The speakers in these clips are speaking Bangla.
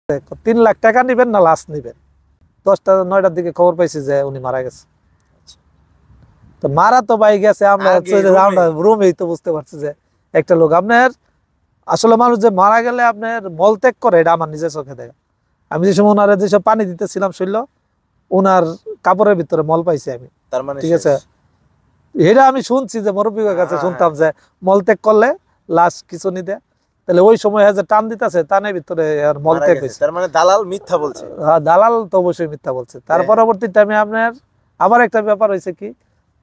3 লাখ টাকা নিবেন না লাশ নিবেন। 10টা 9টার দিকে খবর পাইছি যে উনি মারা গেছে। তো মারা তো ভাই গেছে, আমরা রুমেই তো বুঝতে পারছি যে একটা লোক আপনার আসলে মানুষ যে মারা গেলে আপনার মলত্যাগ করে, এটা আমার নিজের চোখে দেখা। আমি যে সময় ওনারে যেসব পানি দিতেছিলাম শৈল, ওনার কাপড়ের ভিতরে মল পাইছি আমি। তার মানে ঠিক আছে, এটা আমি শুনছি যে মুরব্বীর কাছে শুনতাম যে মলত্যাগ করলে লাশ কিছু নিতে, তাহলে ওই সময় যে টান দিতেছে টানের ভিতরে আর মলত্যাগ হয়েছে। তার মানে দালাল মিথ্যা বলছে। হ্যাঁ, দালাল তো অবশ্যই মিথ্যা বলছে। তার পরবর্তী টাইমে আপনার আবার একটা ব্যাপার হয়েছে কি,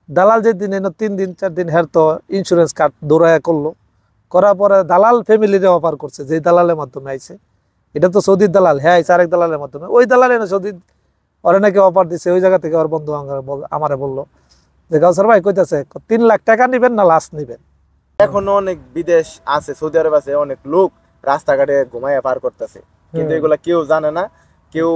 দালাল যেদিন 3 দিন 4 দিন হের তো ইন্স্যুরেন্স কার্ড দৌড়ায় করলো, করার পরে দালাল ফ্যামিলিরে অফার করছে যে দালালের মাধ্যমে আইছে, এটা তো সৌদির দালাল, হ্যাঁ আইছে আরেক দালালের মাধ্যমে। ওই দালালে না সৌদি ওরা নাকি অফার দিছে, ওই জায়গা থেকে ওর বন্ধু আমারে বললো যে কাউসার ভাই কইতাছে 3 লাখ টাকা নিবেন না লাশ নিবেন। এখনো অনেক বিদেশ আছে, সৌদি আরব আছে, অনেক লোক রাস্তাঘাটে ঘুমাইয়া পার করতেছে, কিন্তু এগুলা কেউ জানে না, কেউ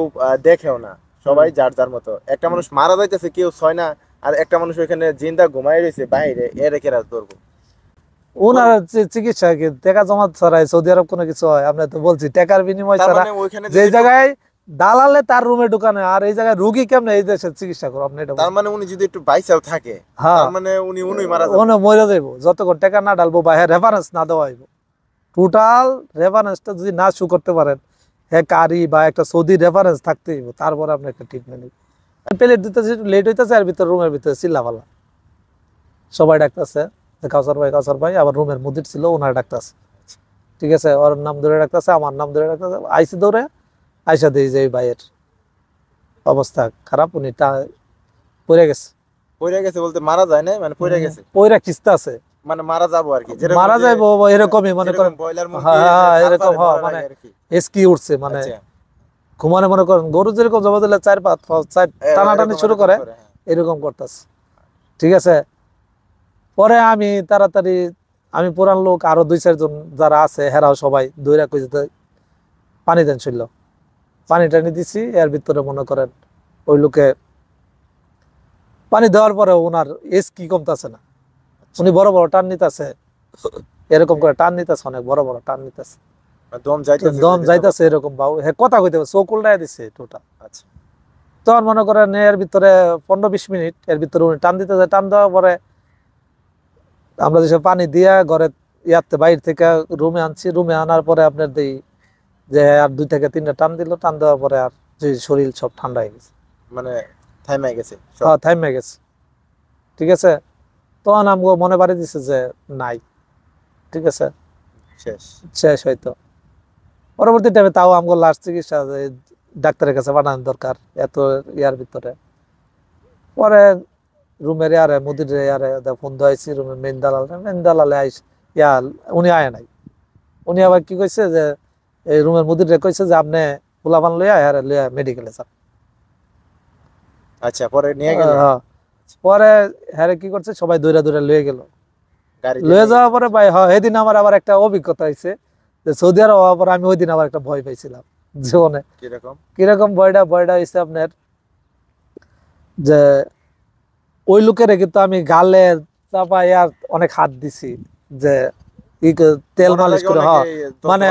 দেখেও না, সবাই যার যার মতো। একটা মানুষ মারা যাইতেছে কেউ ছয় না, আর একটা মানুষ ওইখানে জিন্দা ঘুমাই রয়েছে বাইরে, এর কেরা ধরবো? ওনারা চিকিৎসা কি টাকা জমা ছাড়াই সৌদি আরব কোনো কিছু হয়? আমরা তো বলছি টাকার বিনিময় ছাড়া যে জায়গায় দালালে তার রুমে ঢুকানো, আর এই জায়গায় রোগী কেমনে এই দেশে চিকিৎসা করো আপনি? তার মানে উনি যদি একটু বাইসাও থাকে, তার মানে উনি মারা যাবে, উনি মরে যাইবো যতক্ষণ টাকা না ডালবো বা রেফারেন্স না দেওয়া হইব। টোটাল রেফারেন্সটা যদি না শু করতে পারেন, হ্যাঁ কারি বা একটা সৌদি রেফারেন্স থাকতে হইব, তারপরে আপনি একটা ট্রিটমেন্ট নিব। প্লেট দিতেছে লেট হইতেছে, আর ভিতরে রুমের ভিতরে চিল্লাপাল্লা, সবাই ডাকতেছে কাউসার ভাই, আবার রুমের মুদির ছিল ওনার ডাকতেছে। ঠিক আছে, ওর নাম ধরে ডাকতেছে, আমার নাম ধরে ডাকতেছে, আইসি দৌড়ে আইসা দিই যে ভাইয়ের অবস্থা খারাপ, উনি পড়ে গেছে। পড়ে গেছে বলতে মারা যায় না, মানে পড়ে গেছে, পয়রা খিস্তা আছে, মানে মারা যাবো আর কি, মারা যাইবো এরকমই মনে করেন, হ্যাঁ এরকম, হ্যাঁ মানে এসকি উঠছে, মানে ঘুমানে মনে করেন গরু যেরকম জবা দিলে 4-5 টানাটানি শুরু করে, এরকম করতেছে। ঠিক আছে, পরে আমি তাড়াতাড়ি, আমি পুরান লোক আরো 2-4 জন যারা আছে হেরাও সবাই দইরা কই যেতে পানি দেন ছিল, পানি টানি দিছি। এর ভিতরে মনে করেন ওই লোকে পানি দেওয়ার পরে ওনার এস কি কমতেছে না, উনি বড় বড় টান নিতেছে, এরকম করে টান নিতেছে, অনেক বড় বড় টান নিতেছে, দম যাইতেছে এরকম, বাবু হ্যাঁ কথা কইতে চোখ উল্টাই দিছে টোটাল। আচ্ছা, তখন মনে করেন এর ভিতরে 15-20 মিনিট এর ভিতরে উনি টান দিতেছে। টান দেওয়ার পরে আমরা যেসব পানি দিয়া ঘরে ইয়াতে বাইরে থেকে রুমে আনছি, রুমে আনার পরে আপনার দিই যে আর 2 থেকে 3টা টান দিল, টান দেওয়ার পরে আর যে শরীর সব ঠান্ডা হয়ে গেছে, মানে থাইমে গেছে, হ্যাঁ থাইমে গেছে। ঠিক আছে, তখন আমগো মনে বাড়ি দিছে যে নাই, ঠিক আছে শেষ হয়তো। পরবর্তী টাইমে তাও আমগো লাস্ট চিকিৎসা ডাক্তারের কাছে পাঠানো দরকার এত ইয়ার ভিতরে। পরে রুমের ইয়ারে মুদির ইয়ারে ফোন দিয়েছি, রুমের মেন দালালে আইস ইয়া উনি আয় নাই। উনি আবার কি কইছে যে এই রুমের মুদির কইছে যে আপনি পোলাপান লইয়া হ্যাঁ লইয়া মেডিকেলে যান। আচ্ছা, পরে নিয়ে গেল। পরে হ্যাঁ কি করছে সবাই দৌড়া দৌড়া লয়ে গেল। লয়ে যাওয়ার পরে ভাই হ্যাঁ এদিন আমার আবার একটা অভিজ্ঞতা হয়েছে যে সৌদি আরব হওয়ার পরে আমি ওই দিন আবার একটা ভয় পাইছিলাম জীবনে। কিরকম ভয়টা হয়েছে আপনার, যে ওই লোকেরা কিন্তু আমি গালে চাপাই আর অনেক হাত দিছি, যে তেল মালিশ করে, মানে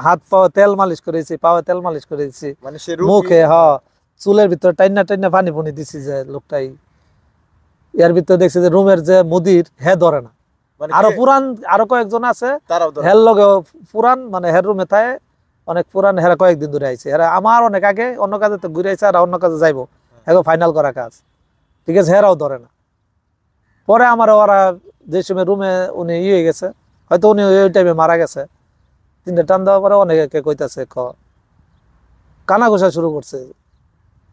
হাত পাওয়া তেল মালিশ করেছি, পাওয়া তেল মালিশ করেছি, মুখে চুলের ভিতরে টাইনা টাইনা পানি পানি দিছি। যে লোকটাই এর ভিতরে দেখছি যে রুমের যে মুদির হে ধরে না, আরো পুরান আরো কয়েকজন আছে হের লগে পুরান, মানে হের রুমে থাকে অনেক পুরান, হেরা কয়েকদিন ধরে আইছে, হেরা আমার অনেক আগে অন্য কাজে তো ঘুরে আইছে, আর অন্য কাজে যাইবো এখন ফাইনাল করা কাজ। ঠিক আছে, হেরাও ধরে না। পরে আমার ওরা যে সময় রুমে উনি হয়ে গেছে, হয়তো উনি ওই টাইমে মারা গেছে, 3টা টান দেওয়ার পরে অনেকে কইতাছে কানা ঘোষা শুরু করছে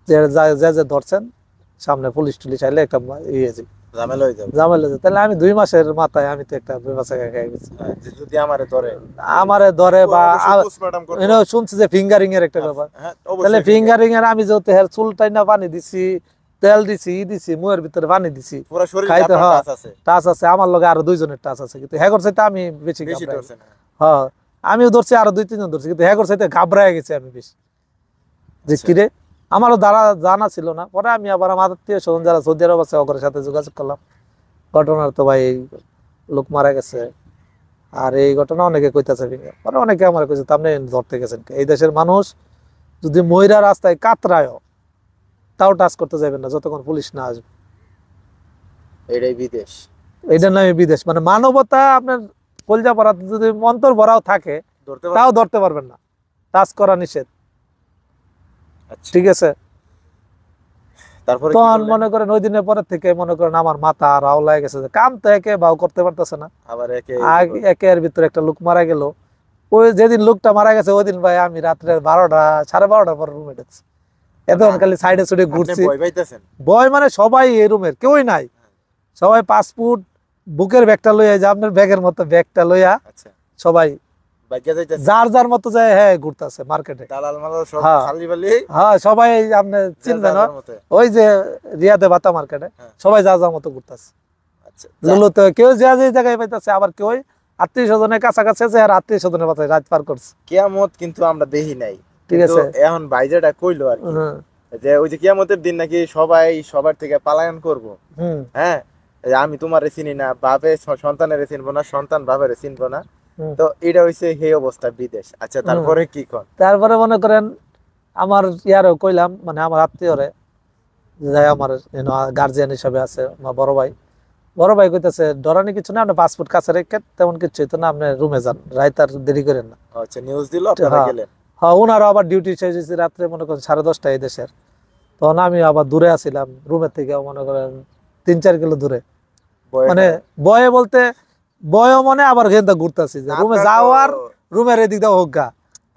যে যে ধরছেন সামনে পুলিশ টুলিশ আইলে একটা ইয়ে ঝামেলা হয়ে যাবে। তাহলে আমি 2 মাসের মাথায় আমি তো একটা বেবাসা খেয়ে গেছি, যদি আমারে ধরে বা শুনছি যে ফিঙ্গারিং এর একটা ব্যাপার। তাহলে ফিঙ্গারিং এর আমি যেহেতু হের চুল টাইনা পানি দিছি, তেল দিছি, মুয়ের ভিতরে পানি দিছি, খাইতে টাচ আছে, আমার লগে আরো 2 জনের টাচ আছে, কিন্তু হ্যাঁ করছে আমি বেশি হ্যাঁ আমিও ধরছি, আরো 2-3 জন ধরছি, কিন্তু হ্যাঁ করছে ঘাবড়ায় গেছি আমি বেশি, যে কিরে আমারও জানা ছিল না। পরে আমি আবার আমার আত্মীয় স্বজন যারা সৌদি আরব আছে ওদের সাথে যোগাযোগ করলাম, ঘটনার তো ভাই লোক মারা গেছে, আর এই ঘটনা অনেকে কইতাছে। পরে অনেকে আমার কইছে আপনি ধরতে গেছেন, এই দেশের মানুষ যদি মহিলা রাস্তায় কাতরায় তাও টাচ করতে যাবেন না যতক্ষণ পুলিশ না আসবে। এটাই বিদেশ, এটার নামে বিদেশ। মানে মানবতা আপনার কলজা ভরা যদি অন্তর ভরাও থাকে তাও ধরতে পারবেন না, টাচ করা নিষেধ। আচ্ছা, ঠিক আছে। তারপরে তখন মনে করেন ওই দিনের পরে থেকে মনে করেন আমার মাথা রাওলায় গেছে যে কাম তো একে বাও করতে পারতেছে না, আবার একের ভিতরে একটা লোক মারা গেল। ওই যেদিন লোকটা মারা গেছে ওই দিন ভাই আমি রাত্রে 12টা 12:30টার পর রুমে ঢুকছি। এতক্ষণ খালি সাইডে সুইডে ঘুরছি। ভয় মানে সবাই এই রুমের কেউই নাই, সবাই পাসপোর্ট বুকের ব্যাগটা লইয়া, যে আপনার ব্যাগের মতো ব্যাগটা লইয়া সবাই যার যার মতো যায়। হ্যাঁ, ঘুরতেছে মার্কেটে। হ্যাঁ, সবাই আপনি চিনবেন না, ওই যে রিয়াদে বাতা মার্কেটে সবাই যার যার মতো ঘুরতেছে। লুলুতে কেউ যে যে জায়গায় পাইতেছে, আবার কেউ আত্মীয় স্বজনের কাছাকাছি আছে আর আত্মীয় স্বজনের বাসায় রাত পার করছে। কিয়ামত কিন্তু আমরা দেখি নাই। ঠিক আছে, এখন ভাই যেটা কইলো আর কি, যে ওই যে কিয়ামতের দিন নাকি সবাই সবার থেকে পালায়ন করবো। হ্যাঁ, আমি তোমারে চিনি না, বাপে সন্তানের চিনবো না, সন্তান বাপের চিনবো না। তো এটা হইছে সেই অবস্থা বিদেশ। আচ্ছা, তারপরে কি কর? তারপরে মনে করেন আমার ইয়ারও কইলাম, মানে আমার আত্মীয়রে যাই, আমার গার্জিয়ান হিসাবে আছে বড় ভাই কইতেছে ডরানি কিছু না, আপনি পাসপোর্ট কাছে রেখে তেমন কিছু হইতো না, আপনি রুমে যান, রাইত আর দেরি করেন না। আচ্ছা, নিউজ দিল, আপনারা গেলেন? হ্যাঁ, ওনারও আবার ডিউটি শেষ হয়েছে রাত্রে মনে করেন 10:30 এই দেশের। তখন আমি আবার দূরে আছিলাম রুমের থেকে, মনে করেন 3-4 কিলো দূরে। মানে বয়ে বলতে বয়ও মনে আবার ঘুরতেছি যে রুমে যাও আর রুমের এদিক দাও হোক গা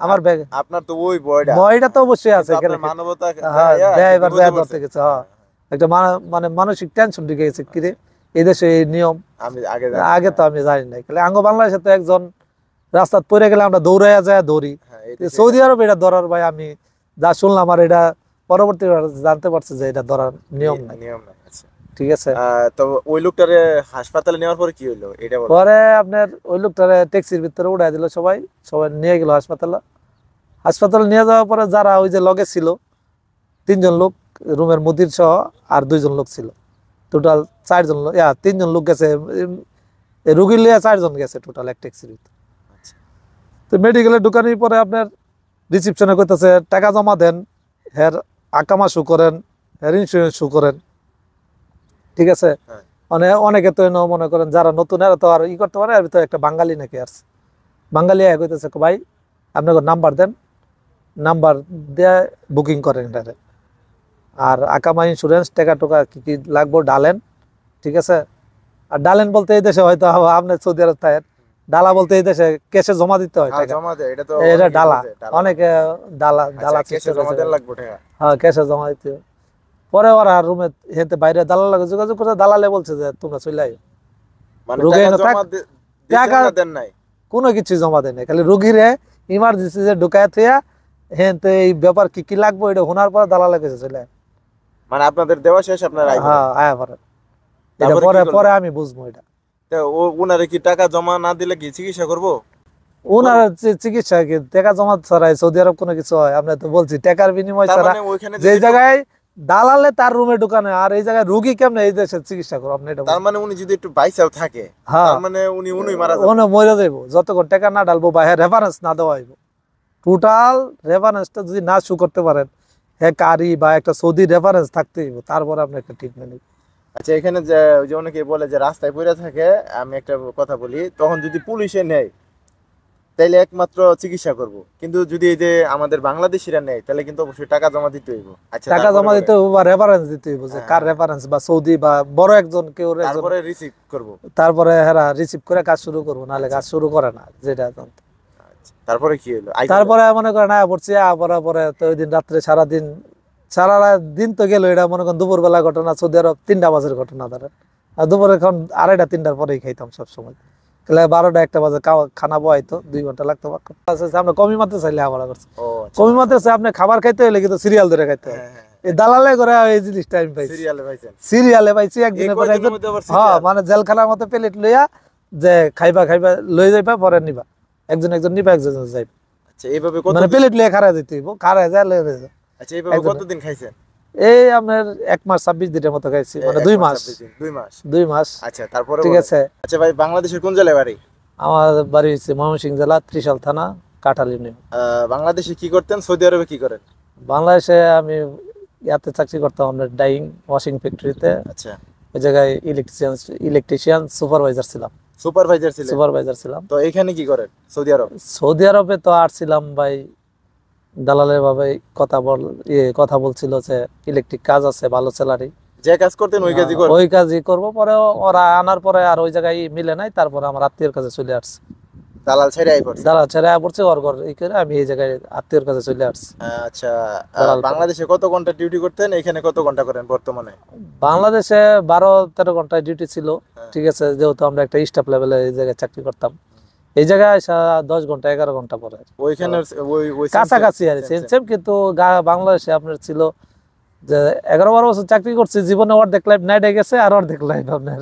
আমার ব্যাগ। আপনার তো ওই বয়টা তো অবশ্যই আছে, মানবতা ধরতে গেছে। হ্যাঁ, একটা মানে মানসিক টেনশন ঢুকে গেছে, কিরে এই দেশে এই নিয়ম আমি আগে তো আমি জানি নাই। আঙ্গ বাংলাদেশে তো একজন রাস্তা পড়ে গেলে আমরা দৌড়াইয়া যায় ধরি। সৌদি আরব এটা ধরার ভাই আমি যা শুনলাম, আর এটা পরবর্তী জানতে পারছি যে এটা ধরার নিয়ম নাই। ঠিক আছে। তো ওই লোকটারে হাসপাতালে নেওয়ার পরে কি হলো এটা বলো। পরে আপনার ওই লোকটারে ট্যাক্সির ভিতরে উঠাই দিল, সবাই নিয়ে গেল হাসপাতালে নিয়ে যাওয়ার পরে যারা ওই যে লগে ছিল 3জন লোক, রুমের মুদির সহ আর 2জন লোক ছিল, টোটাল 4জন লোক, 3জন লোক গেছে, রুগী লিয়া 4জন গেছে টোটাল এক ট্যাক্সির ভিতরে। তো মেডিকেলে ঢুকানোর পরে আপনার রিসিপশনে কইতেছে টাকা জমা দেন, হের আকামা শু করেন, হের ইন্স্যুরেন্স শু করেন। ঠিক আছে। মানে অনেকে তো মনে করেন যারা নতুন এরা তো আর ই করতে পারে, আর ভিতরে একটা বাঙালি নাকি আসছে, বাঙালি কইতেছে ভাই আপনাকে নাম্বার দেন, নাম্বার দিয়ে বুকিং করেন এটারে, আর আকামা ইন্স্যুরেন্স টাকা টোকা কি কি লাগবো ডালেন। ঠিক আছে। আর ডালেন বলতে এই দেশে হয়তো আপনার সৌদি আরব থাকেন, ডালা বলতে এই দেশে ক্যাশে জমা দিতে হয়, এটা ডালা, অনেকে ডালা হ্যাঁ ক্যাশে জমা দিতে হয়। পরে ওরা রুমে হেঁটে বাইরে দালাল লাগে যোগাযোগ করে, দালালে বলছে যে তোমরা চলে আইও, টাকা কোনো কিছু জমা দেয় না, খালি রুগীরে ইমার্জেন্সি যে ঢুকায় থিয়া হেঁটে এই ব্যাপার কি কি লাগবো এটা শোনার পর দালালে গেছে চলে। মানে আপনাদের দেওয়া শেষ, আপনারা হ্যাঁ পরে পরে আমি বুঝবো এটা। ওনারে কি টাকা জমা না দিলে কি চিকিৎসা করবো? ওনার চিকিৎসা কি টাকা জমা ছাড়াই সৌদি আরব কোনো কিছু হয়? আমরা তো বলছি টাকার বিনিময় ছাড়া, যে জায়গায় দালালে তার রুমে ঢুকানো, আর এই জায়গায় রুগী কেমনে এই দেশে চিকিৎসা করো আপনি এটা? তার মানে উনি যদি একটু বাইসাও থাকে, তার মানে উনি মরে যাইবো যতক্ষণ টাকা না ডালবো বা রেফারেন্স না দেওয়া হইব। টোটাল রেফারেন্সটা যদি না শু করতে পারেন, হ্যাঁ কারি বা একটা সৌদি রেফারেন্স থাকতে হইব, তারপরে আপনি একটা ট্রিটমেন্ট নিব। আচ্ছা, এখানে যে অনেকে বলে যে রাস্তায় পড়ে থাকে, আমি একটা কথা বলি, তখন যদি পুলিশে নেয় তাইলে একমাত্র চিকিৎসা করব, কিন্তু যদি এই যে আমাদের বাংলাদেশিরা নেয় তাহলে কিন্তু অবশ্যই টাকা জমা দিতে হইব। আচ্ছা, টাকা জমা দিতে হইব বা রেফারেন্স দিতে হইব, যে কার রেফারেন্স বা সৌদি বা বড় একজন কেউ, তারপরে রিসিভ করব, তারপরে হেরা রিসিভ করে কাজ শুরু করব, নালে কাজ শুরু করে না যেটা। তারপরে কি হলো? তারপরে মনে করেন পড়ছি পরে তো ওই দিন রাত্রে সারা দিন তো গেল, এটা মনে করেন দুপুর বেলা ঘটনা, সৌদি আরব 3টা বাজের ঘটনা ধরেন, আর দুপুরে এখন 2:30 3টার পরেই খাইতাম সবসময়, 12টা 1টা বাজে খানা বয়াইতো, 2 ঘন্টা লাগতো। আমরা কমি মাত্রা চাইলে আবার করছি, কমি মাত্রা চাই আপনি খাবার খাইতে হলে কিন্তু সিরিয়াল ধরে খাইতে হয়। এই দালালে করে এই জিনিসটা আমি পাইছি, সিরিয়ালে পাইছি একদিনের পরে একজন। হ্যাঁ, মানে জেলখানার মতো প্লেট লইয়া যে খাইবা লই যাইবা, পরে নিবা, একজন নিবা, একজন যাইবা। আচ্ছা, এইভাবে মানে প্লেট লইয়া খাড়া দিতে হইব, খাড়া যায় লইয়া যাইবা। আচ্ছা, এইভাবে কতদিন খাইছেন? এই আপনার 1 মাস 26 দিনের মতো খাইছি, মানে 2 মাস। আচ্ছা, তারপরে ঠিক আছে। আচ্ছা ভাই, বাংলাদেশের কোন জেলায় বাড়ি? আমার বাড়ি হচ্ছে ময়মনসিংহ জেলা, ত্রিশাল থানা, কাঁঠাল ইউনিয়ন। বাংলাদেশে কি করতেন, সৌদি আরবে কি করেন? বাংলাদেশে আমি ইয়াতে চাকরি করতাম, আপনার ডাইং ওয়াশিং ফ্যাক্টরিতে। আচ্ছা, ওই জায়গায় ইলেকট্রিশিয়ান সুপারভাইজার ছিলাম। সুপারভাইজার ছিলেন? সুপারভাইজার ছিলাম। তো এখানে কি করেন সৌদি আরব? সৌদি আরবে তো আসছিলাম ভাই, দালালের ভাবে কথা বলছিল যে ইলেকট্রিক কাজ আছে, ভালো স্যালারি, যে কাজ করতেন ওই কাজই করেন? ওই কাজই করবো। পরে ওরা আনার পরে আর ওই জায়গায় মিলে নাই, তারপরে আমার আত্মীয়ের কাছে চলে আসছে। দালাল ছেড়ে আই পড়ছে? দালাল ছেড়ে পড়ছে ওর ঘর, এই করে আমি এই জায়গায় আত্মীয়ের কাছে চলে আসছি। আচ্ছা, দালাল বাংলাদেশে কত ঘন্টা ডিউটি করতেন, এখানে কত ঘন্টা করেন বর্তমানে? বাংলাদেশে 12-13 ঘন্টায় ডিউটি ছিল। হ্যাঁ। ঠিক আছে, যেহেতু আমরা একটা স্টাফ লেভেলে এই জায়গায় চাকরি করতাম, এই জায়গায় 10 ঘন্টা 11 ঘন্টা পরে ওইখানে ওই কাছাকাছি আর সেম সেম। কিন্তু বাংলাদেশে আপনার ছিল যে 11-12 বছর চাকরি করছি, জীবনে অর্ধেক লাইফ নাইটে গেছে আর অর্ধেক লাইফ আপনার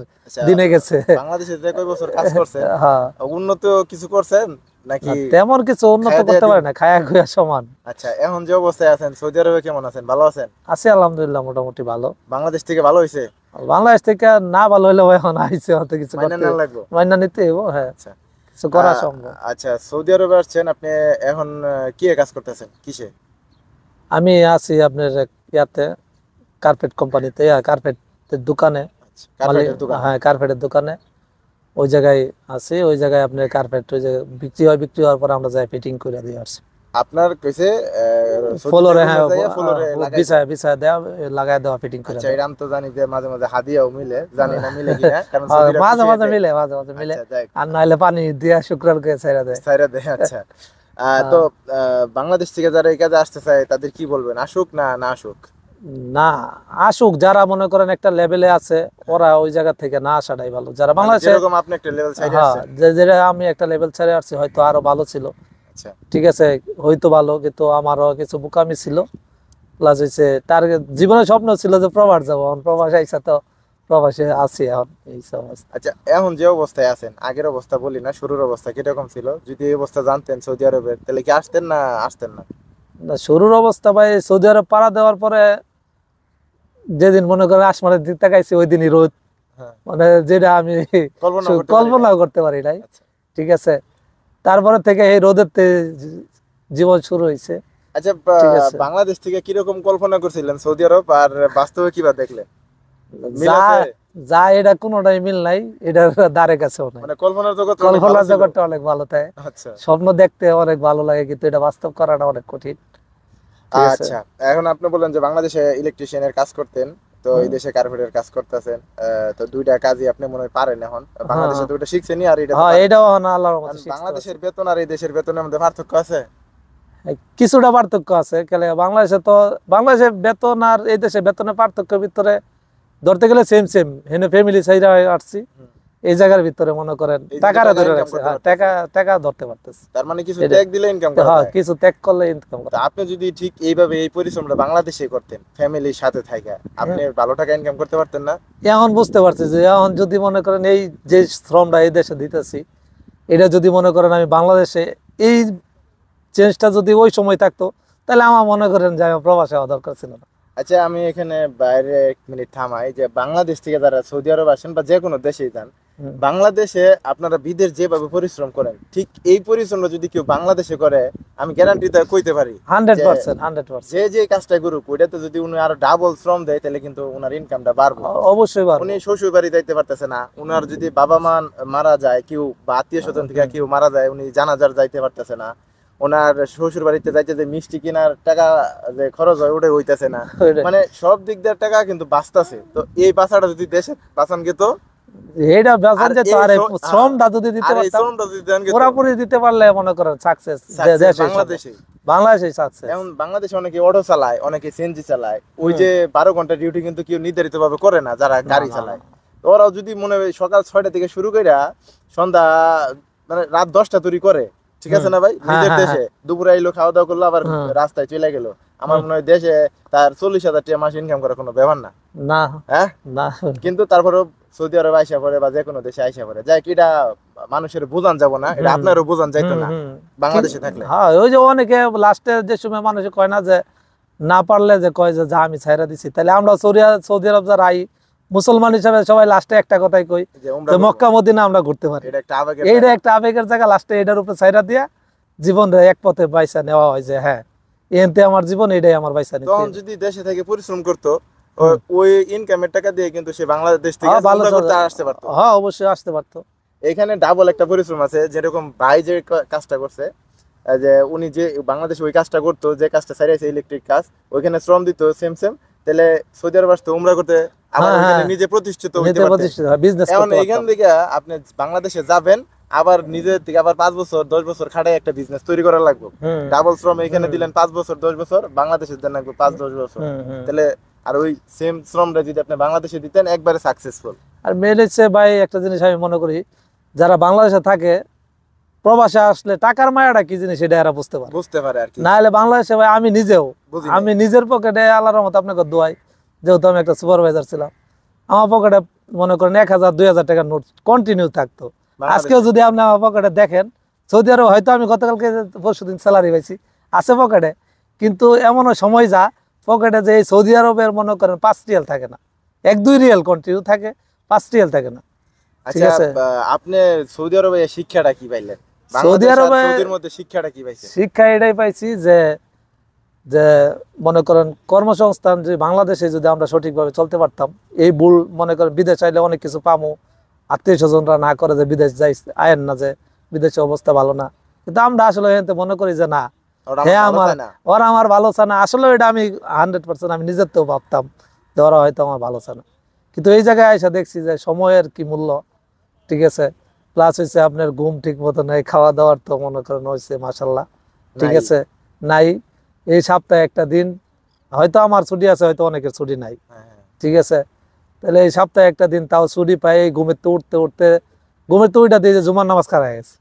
দিনে গেছে। বাংলাদেশে যে কয় বছর কাজ করছেন, হ্যাঁ, উন্নত কিছু করছেন নাকি? তেমন কিছু উন্নত করতে পারে না, খায়া খুয়া সমান। আচ্ছা, এখন যে অবস্থায় আছেন সৌদি আরবে কেমন আছেন, ভালো আছেন? আছি আলহামদুলিল্লাহ, মোটামুটি ভালো। বাংলাদেশ থেকে ভালো হয়েছে? বাংলাদেশ থেকে না ভালো হইলেও এখন আইছে, হয়তো কিছু মাইনা নিতে হইব। হ্যাঁ, কিছু করা সম্ভব। আচ্ছা, সৌদি আরবে আসছেন আপনি, এখন কি কাজ করতেছেন, কিসে? আমি আছি আপনার ইয়াতে কার্পেট কোম্পানিতে, কার্পেটের দোকানে। হ্যাঁ, কার্পেটের দোকানে ওই জায়গায় আছি। ওই জায়গায় আপনার কার্পেট ওই যে বিক্রি হওয়ার পর আমরা যাই ফিটিং করে দিয়ে আসছি। আপনার কইছে ফ্লোরে, হ্যাঁ, বিছায় দেওয়া, লাগায় দেওয়া, ফিটিং করে। আচ্ছা, এরাম তো জানি যে মাঝে মাঝে হাদিয়াও মিলে, জানি না মিলে কিনা, কারণ মাঝে মাঝে মিলে, আর নাইলে পানি দিয়া শুকরার করে ছাইরা দেয়। আচ্ছা, তো বাংলাদেশ থেকে যারা এই কাজে আসতে চায় তাদের কি বলবেন, আসুক না না আসুক? না, আসুক। যারা মনে করেন একটা লেভেলে আছে, ওরা ওই জায়গা থেকে না আসাটাই ভালো। যারা বাংলাদেশে, যেরকম আপনি একটা লেভেল ছাইরে আসছেন, যেটা আমি একটা লেভেল ছেড়ে আসছি, হয়তো আরো ভালো ছিল। আচ্ছা, ঠিক আছে, হয়তো ভালো, কিন্তু আমারও কিছু বোকামি ছিল। প্লাস হইছে তার জীবনের স্বপ্ন ছিল যে প্রবাস যাবো, প্রবাস আইসা তো প্রবাসে আছি এখন, এই অবস্থা। আচ্ছা, এখন যে অবস্থায় আছেন, আগের অবস্থা বলি না, শুরুর অবস্থা কিরকম ছিল? যদি এই অবস্থা জানতেন সৌদি আরবের, তাহলে কি আসতেন না আসতেন না? শুরুর অবস্থা ভাই, সৌদি আরব পাড়া দেওয়ার পরে যেদিন মনে করেন আসমানের দিক তাকাইছি, ওই দিনই রোদ, মানে যেটা আমি কল্পনা করতে পারি নাই। ঠিক আছে, তারপরে থেকে এই রোদের জীবন শুরু হয়েছে। আচ্ছা, বাংলাদেশ থেকে কিরকম কল্পনা করছিলেন সৌদি আরব, আর বাস্তবে কিবা দেখলেন? যা এটা কোনোটাই মিল নাই, এটার দ্বারে কাছে মানে কল্পনার জগৎটা অনেক ভালো থাকে। আচ্ছা, স্বপ্ন দেখতে অনেক ভালো লাগে, কিন্তু এটা বাস্তব করাটা অনেক কঠিন। আচ্ছা, এখন আপনি বললেন যে বাংলাদেশে ইলেকট্রিশিয়ানের কাজ করতেন, তো এই দেশে কার্পেটের কাজ করতেছেন, তো দুইটা কাজই আপনি মনে হয় পারেন এখন। বাংলাদেশে দুইটা শিখছেনই, আর এটাও আল্লাহর মতো শিখতে। বাংলাদেশের বেতন আর এই দেশের বেতনের মধ্যে পার্থক্য আছে? কিছুটা পার্থক্য আছে। বাংলাদেশের বেতন আর এই দেশের বেতনের পার্থক্যের ভিতরে ধরতে গেলে সেম সেম। হেনে ফ্যামিলি সাইডে আসছি, এই জায়গার ভিতরে মনে করেন টাকাটা ধরে রাখছে, টাকা ধরতে পারতেছে। তার মানে কিছু ত্যাগ দিলে ইনকাম করা যায়। কিছু ত্যাগ করলে ইনকাম করা। আপনি যদি ঠিক এইভাবে এই পরিশ্রমটা বাংলাদেশে করতেন, ফ্যামিলির সাথে থাকা, আপনি ভালো টাকা ইনকাম করতে পারতেন না? এখন বুঝতে পারছি যে এখন যদি মনে করেন এই যে শ্রমটা এই দেশে দিতেছি, এটা যদি মনে করেন আমি বাংলাদেশে এই চেঞ্জটা যদি ওই সময় থাকতো, তাহলে আমার মনে করেন যে আমি প্রবাসে হওয়া দরকার ছিল না। আচ্ছা, আমি এখানে বাইরে 1 মিনিট থামাই, যে বাংলাদেশ থেকে যারা সৌদি আরব আসেন বা যে কোনো দেশেই যান, বাংলাদেশে আপনারা বিদেশ যেভাবে পরিশ্রম করেন, ঠিক এই পরিশ্রমটা যদি কেউ বাংলাদেশে করে, আমি গ্যারান্টি দিয়ে কইতে পারি 100%। যে কাজটা করুক, ওইটাতে যদি উনি আরো ডাবল শ্রম দেয়, তাহলে কিন্তু উনার ইনকামটা বাড়বে। অবশ্যই বাড়বে। উনি শ্বশুর বাড়ি যাইতে পারতেছে না, উনার যদি বাবা মা মারা যায়, কেউ বা আত্মীয় স্বজন থেকে কেউ মারা যায়, উনি জানাজার যাইতে পারতেছে না, ওনার শ্বশুর বাড়িতে যাইতে যে মিষ্টি কেনার টাকা যে খরচ হয়, ওটা হইতেছে না, মানে সব দিক দিয়ে টাকা কিন্তু বাঁচতেছে। তো এই বাঁচাটা যদি দেশে বাঁচান গেত, এটা বাঁচান যেত, আর শ্রমটা যদি দিতে পারতাম পুরোপুরি দিতে পারলে মনে করেন সাকসেস বাংলাদেশে সাকসেস। এখন বাংলাদেশে অনেকে অটো চালায়, অনেকে সিএনজি চালায়, ওই যে 12 ঘন্টা ডিউটি কিন্তু কেউ নির্ধারিত ভাবে করে না যারা গাড়ি চালায়। ওরাও যদি মনে হয় সকাল 6টা থেকে শুরু করে সন্ধ্যা মানে রাত 10টা তৈরি করে, ঠিক আছে না ভাই? নিজের দেশে দুপুরে আইলো, খাওয়া দাওয়া করলো, আবার রাস্তায় চলে গেল। আমার মনে হয় দেশে তার 40,000 টাকা মাস ইনকাম করার কোনো ব্যাপার না। হ্যাঁ, কিন্তু তারপরেও সৌদি আরব আইসা পড়ে বা যে কোনো দেশে আইসা পড়ে, যাই কি এটা মানুষের বোঝান যাব না, এটা আপনারও বোঝান যাইতো না বাংলাদেশে থাকলে। হ্যাঁ, ওই যে অনেকে লাস্টে যে সময় মানুষ কয় না যে না পারলে যে কয় যে যা আমি ছাইরা দিছি, তাহলে আমরা সৌদি আরব যারা আই মুসলমান হিসাবে সবাই লাস্টে একটা কথাই কই যে মক্কা মদিনা আমরা ঘুরতে পারি। এইটা একটা আবেগের জায়গা, লাস্টে এটার উপরে ছাইরা দিয়া জীবন এক পথে পয়সা নেওয়া হয় যে হ্যাঁ এনতে আমার জীবন, এটাই আমার বাইসা নিতে। তখন যদি দেশে থেকে পরিশ্রম করতো, ওই ইনকামের টাকা দিয়ে কিন্তু সে বাংলাদেশ থেকে উমরা করতে আসতে পারতো। হ্যাঁ অবশ্যই আসতে পারতো। এখানে ডাবল একটা পরিশ্রম আছে, যেরকম ভাই যে কাজটা করছে, যে উনি যে বাংলাদেশে ওই কাজটা করতো, যে কাজটা ছাড়িয়েছে ইলেকট্রিক কাজ, ওইখানে শ্রম দিত সেম সেম, তাহলে সৌদি আরব আসতো উমরা করতে, আবার ওইখানে নিজে প্রতিষ্ঠিত হইতে পারতেন। এখন এখান থেকে আপনি বাংলাদেশে যাবেন, আবার নিজের থেকে আবার 5 বছর 10 বছর খাটাই একটা বিজনেস তৈরি করা লাগবে। ডাবল শ্রম এখানে দিলেন 5 বছর 10 বছর, বাংলাদেশে দেন লাগবে 5-10 বছর, তাহলে আর ওই সেম শ্রমটা যদি আপনি বাংলাদেশে দিতেন একবারে সাকসেসফুল। আর মেন হচ্ছে ভাই একটা জিনিস আমি মনে করি, যারা বাংলাদেশে থাকে, প্রবাসে আসলে টাকার মায়াটা কি জিনিস এটা এরা বুঝতে পারে আর কি। না হলে বাংলাদেশে ভাই আমি নিজেও, আমি নিজের পকেটে আল্লাহর রহমতে আপনাকে দোয়াই, যেহেতু আমি একটা সুপারভাইজার ছিলাম, আমার পকেটে মনে করেন 1000-2000 টাকার নোট কন্টিনিউ থাকতো। আজকেও যদি আপনি আমার পকেটে দেখেন, সৌদি আরব হয়তো আমি গতকালকে পরশুদিন স্যালারি পাইছি, আছে পকেটে, কিন্তু এমনও সময় যা পকেটে যে সৌদি আরবের মনে করেন 5 রিয়াল থাকে না, 1-2 রিয়াল কন্টিনিউ থাকে, 5 রিয়াল থাকে না। আচ্ছা, আপনি সৌদি আরবে শিক্ষাটা কি পাইলেন? সৌদি আরবে মধ্যে শিক্ষাটা কি পাইছেন? শিক্ষা এটাই পাইছি যে যে মনে করেন কর্মসংস্থান, যে বাংলাদেশে যদি আমরা সঠিকভাবে চলতে পারতাম, এই ভুল মনে করেন বিদেশ চাইলে অনেক কিছু পামো, আত্মীয় স্বজনরা না করে যে বিদেশ যাই আয়েন না, যে বিদেশে অবস্থা ভালো না, কিন্তু আমরা আসলে মনে করি যে না, হ্যাঁ ওরা আমার ভালো চায় না। আসলে এটা আমি 100% আমি নিজের তো ভাবতাম যে ওরা হয়তো আমার ভালো চায় না, কিন্তু এই জায়গায় এসে দেখছি যে সময়ের কি মূল্য, ঠিক আছে। প্লাস হয়েছে আপনার ঘুম ঠিক মতো নেই, খাওয়া দাওয়ার তো মনে করেন হয়েছে মাশাল্লাহ, ঠিক আছে, নাই। এই সপ্তাহে একটা দিন হয়তো আমার ছুটি আছে, হয়তো অনেকের ছুটি নাই, ঠিক আছে, তাহলে এই সপ্তাহে একটা দিন তাও ছুটি পাই, ঘুমের তো উঠতে উঠতে ঘুমের তো ওইটা দিয়ে যে জুমার নামাজ খারাপ গেছে,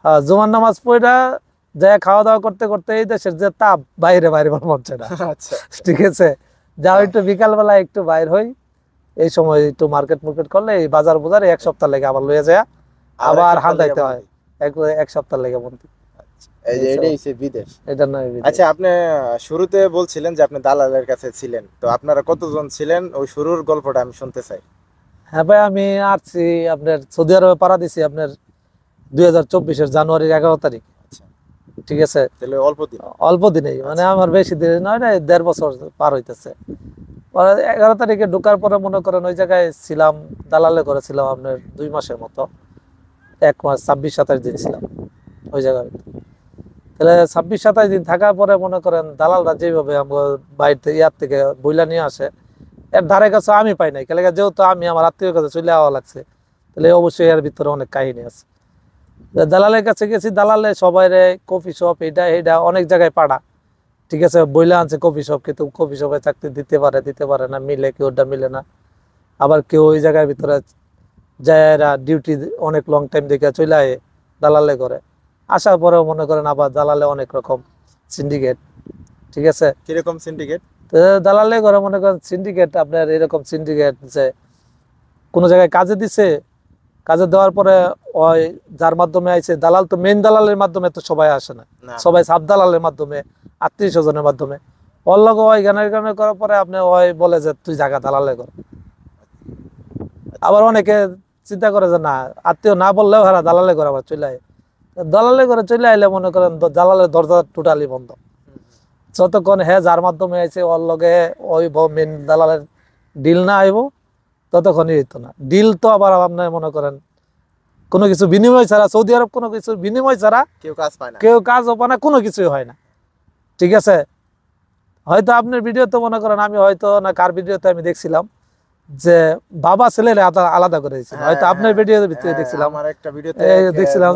হ্যাঁ জুমার নামাজ পড়া যায়, খাওয়া দাওয়া করতে করতে এই দেশের যে তাপ, বাইরে মন চায় না, ঠিক আছে, যাও একটু বিকালবেলা একটু বাইর হই, এই সময় একটু মার্কেট করলে এই বাজার এক সপ্তাহ লেগে আবার লয়ে যায়, আবার হাঁটাইতে হয় এক সপ্তাহ লেগে বন্ধু। আচ্ছা, আপনি শুরুতে বলছিলেন যে আপনি দালালের কাছে ছিলেন, তো আপনারা কতজন ছিলেন? ওই শুরুর গল্পটা আমি শুনতে চাই। হ্যাঁ ভাই, আমি আসছি আপনার সৌদি আরবে পাড়া দিছি আপনার 2024-এর জানুয়ারির 11 তারিখ, ঠিক আছে, অল্প দিনেই, মানে আমার বেশি দিন নয় না, 1.5 বছর পার হইতেছে। 11 তারিখে ঢোকার পরে মনে করেন ওই জায়গায় ছিলাম, দালালে করেছিলাম আপনার 2 মাসের মতো, 1 মাস 26-27 দিন ছিলাম ওই জায়গায়। তাহলে 26-27 দিন থাকার পরে মনে করেন দালালরা যেভাবে আমার বাইরে ইয়ার থেকে বইলা নিয়ে আসে, এর ধারে কাছে আমি পাই নাই, কেন যেহেতু আমি আমার আত্মীয়র কাছে চলে যাওয়া লাগছে, তাহলে অবশ্যই এর ভিতরে অনেক কাহিনী আছে। দালালের কাছে গেছি, দালালে সবাই কফি শপ এটা অনেক জায়গায় পাড়া, ঠিক আছে, বইলা আনছে কফি শপ, কিন্তু কফি শপে চাকরি দিতে পারে না, মিলে কেউ ওটা মিলে না, আবার কেউ ওই জায়গার ভিতরে যায় ডিউটি অনেক লং টাইম দেখে চলে আয় দালালে করে, আসার পরেও মনে করেন আবার দালালে অনেক রকম সিন্ডিকেট, ঠিক আছে, কিরকম সিন্ডিকেট? দালালে করে মনে করেন সিন্ডিকেট আপনার এরকম সিন্ডিকেট যে কোনো জায়গায় কাজে দিছে, কাজে দেওয়ার পরে ওই যার মাধ্যমে আইছে দালাল, তো মেইন দালালের মাধ্যমে তো সবাই আসে না, সবাই সাব দালালের মাধ্যমে, আত্মীয় স্বজনের মাধ্যমে, ওর লগে ওই গানের করার পরে আপনি ওই বলে যে তুই জায়গা দালালে কর। আবার অনেকে চিন্তা করে যে না, আত্মীয় না বললেও হারা দালালে করে আবার চলে আয়, দালালে করে চলে আইলে মনে করেন দালালের দরজা টোটালি বন্ধ, যতক্ষণ হ্যাঁ যার মাধ্যমে আইছে ওর লগে ওই মেন দালালের ডিল না আইব ততক্ষণই হইতো না। ডিল তো আবার আপনার মনে করেন কোনো কিছু বিনিময় ছাড়া, সৌদি আরব কোনো কিছু বিনিময় ছাড়া কেউ কাজ পায় না, কোনো কিছুই হয় না, ঠিক আছে। হয়তো আপনার ভিডিও তো মনে করেন আমি হয়তো না কার ভিডিওতে আমি দেখছিলাম যে বাবা ছেলের আলাদা করে দিয়েছিল, হয়তো আপনার ভিডিওর ভিতরে দেখছিলাম, দেখছিলাম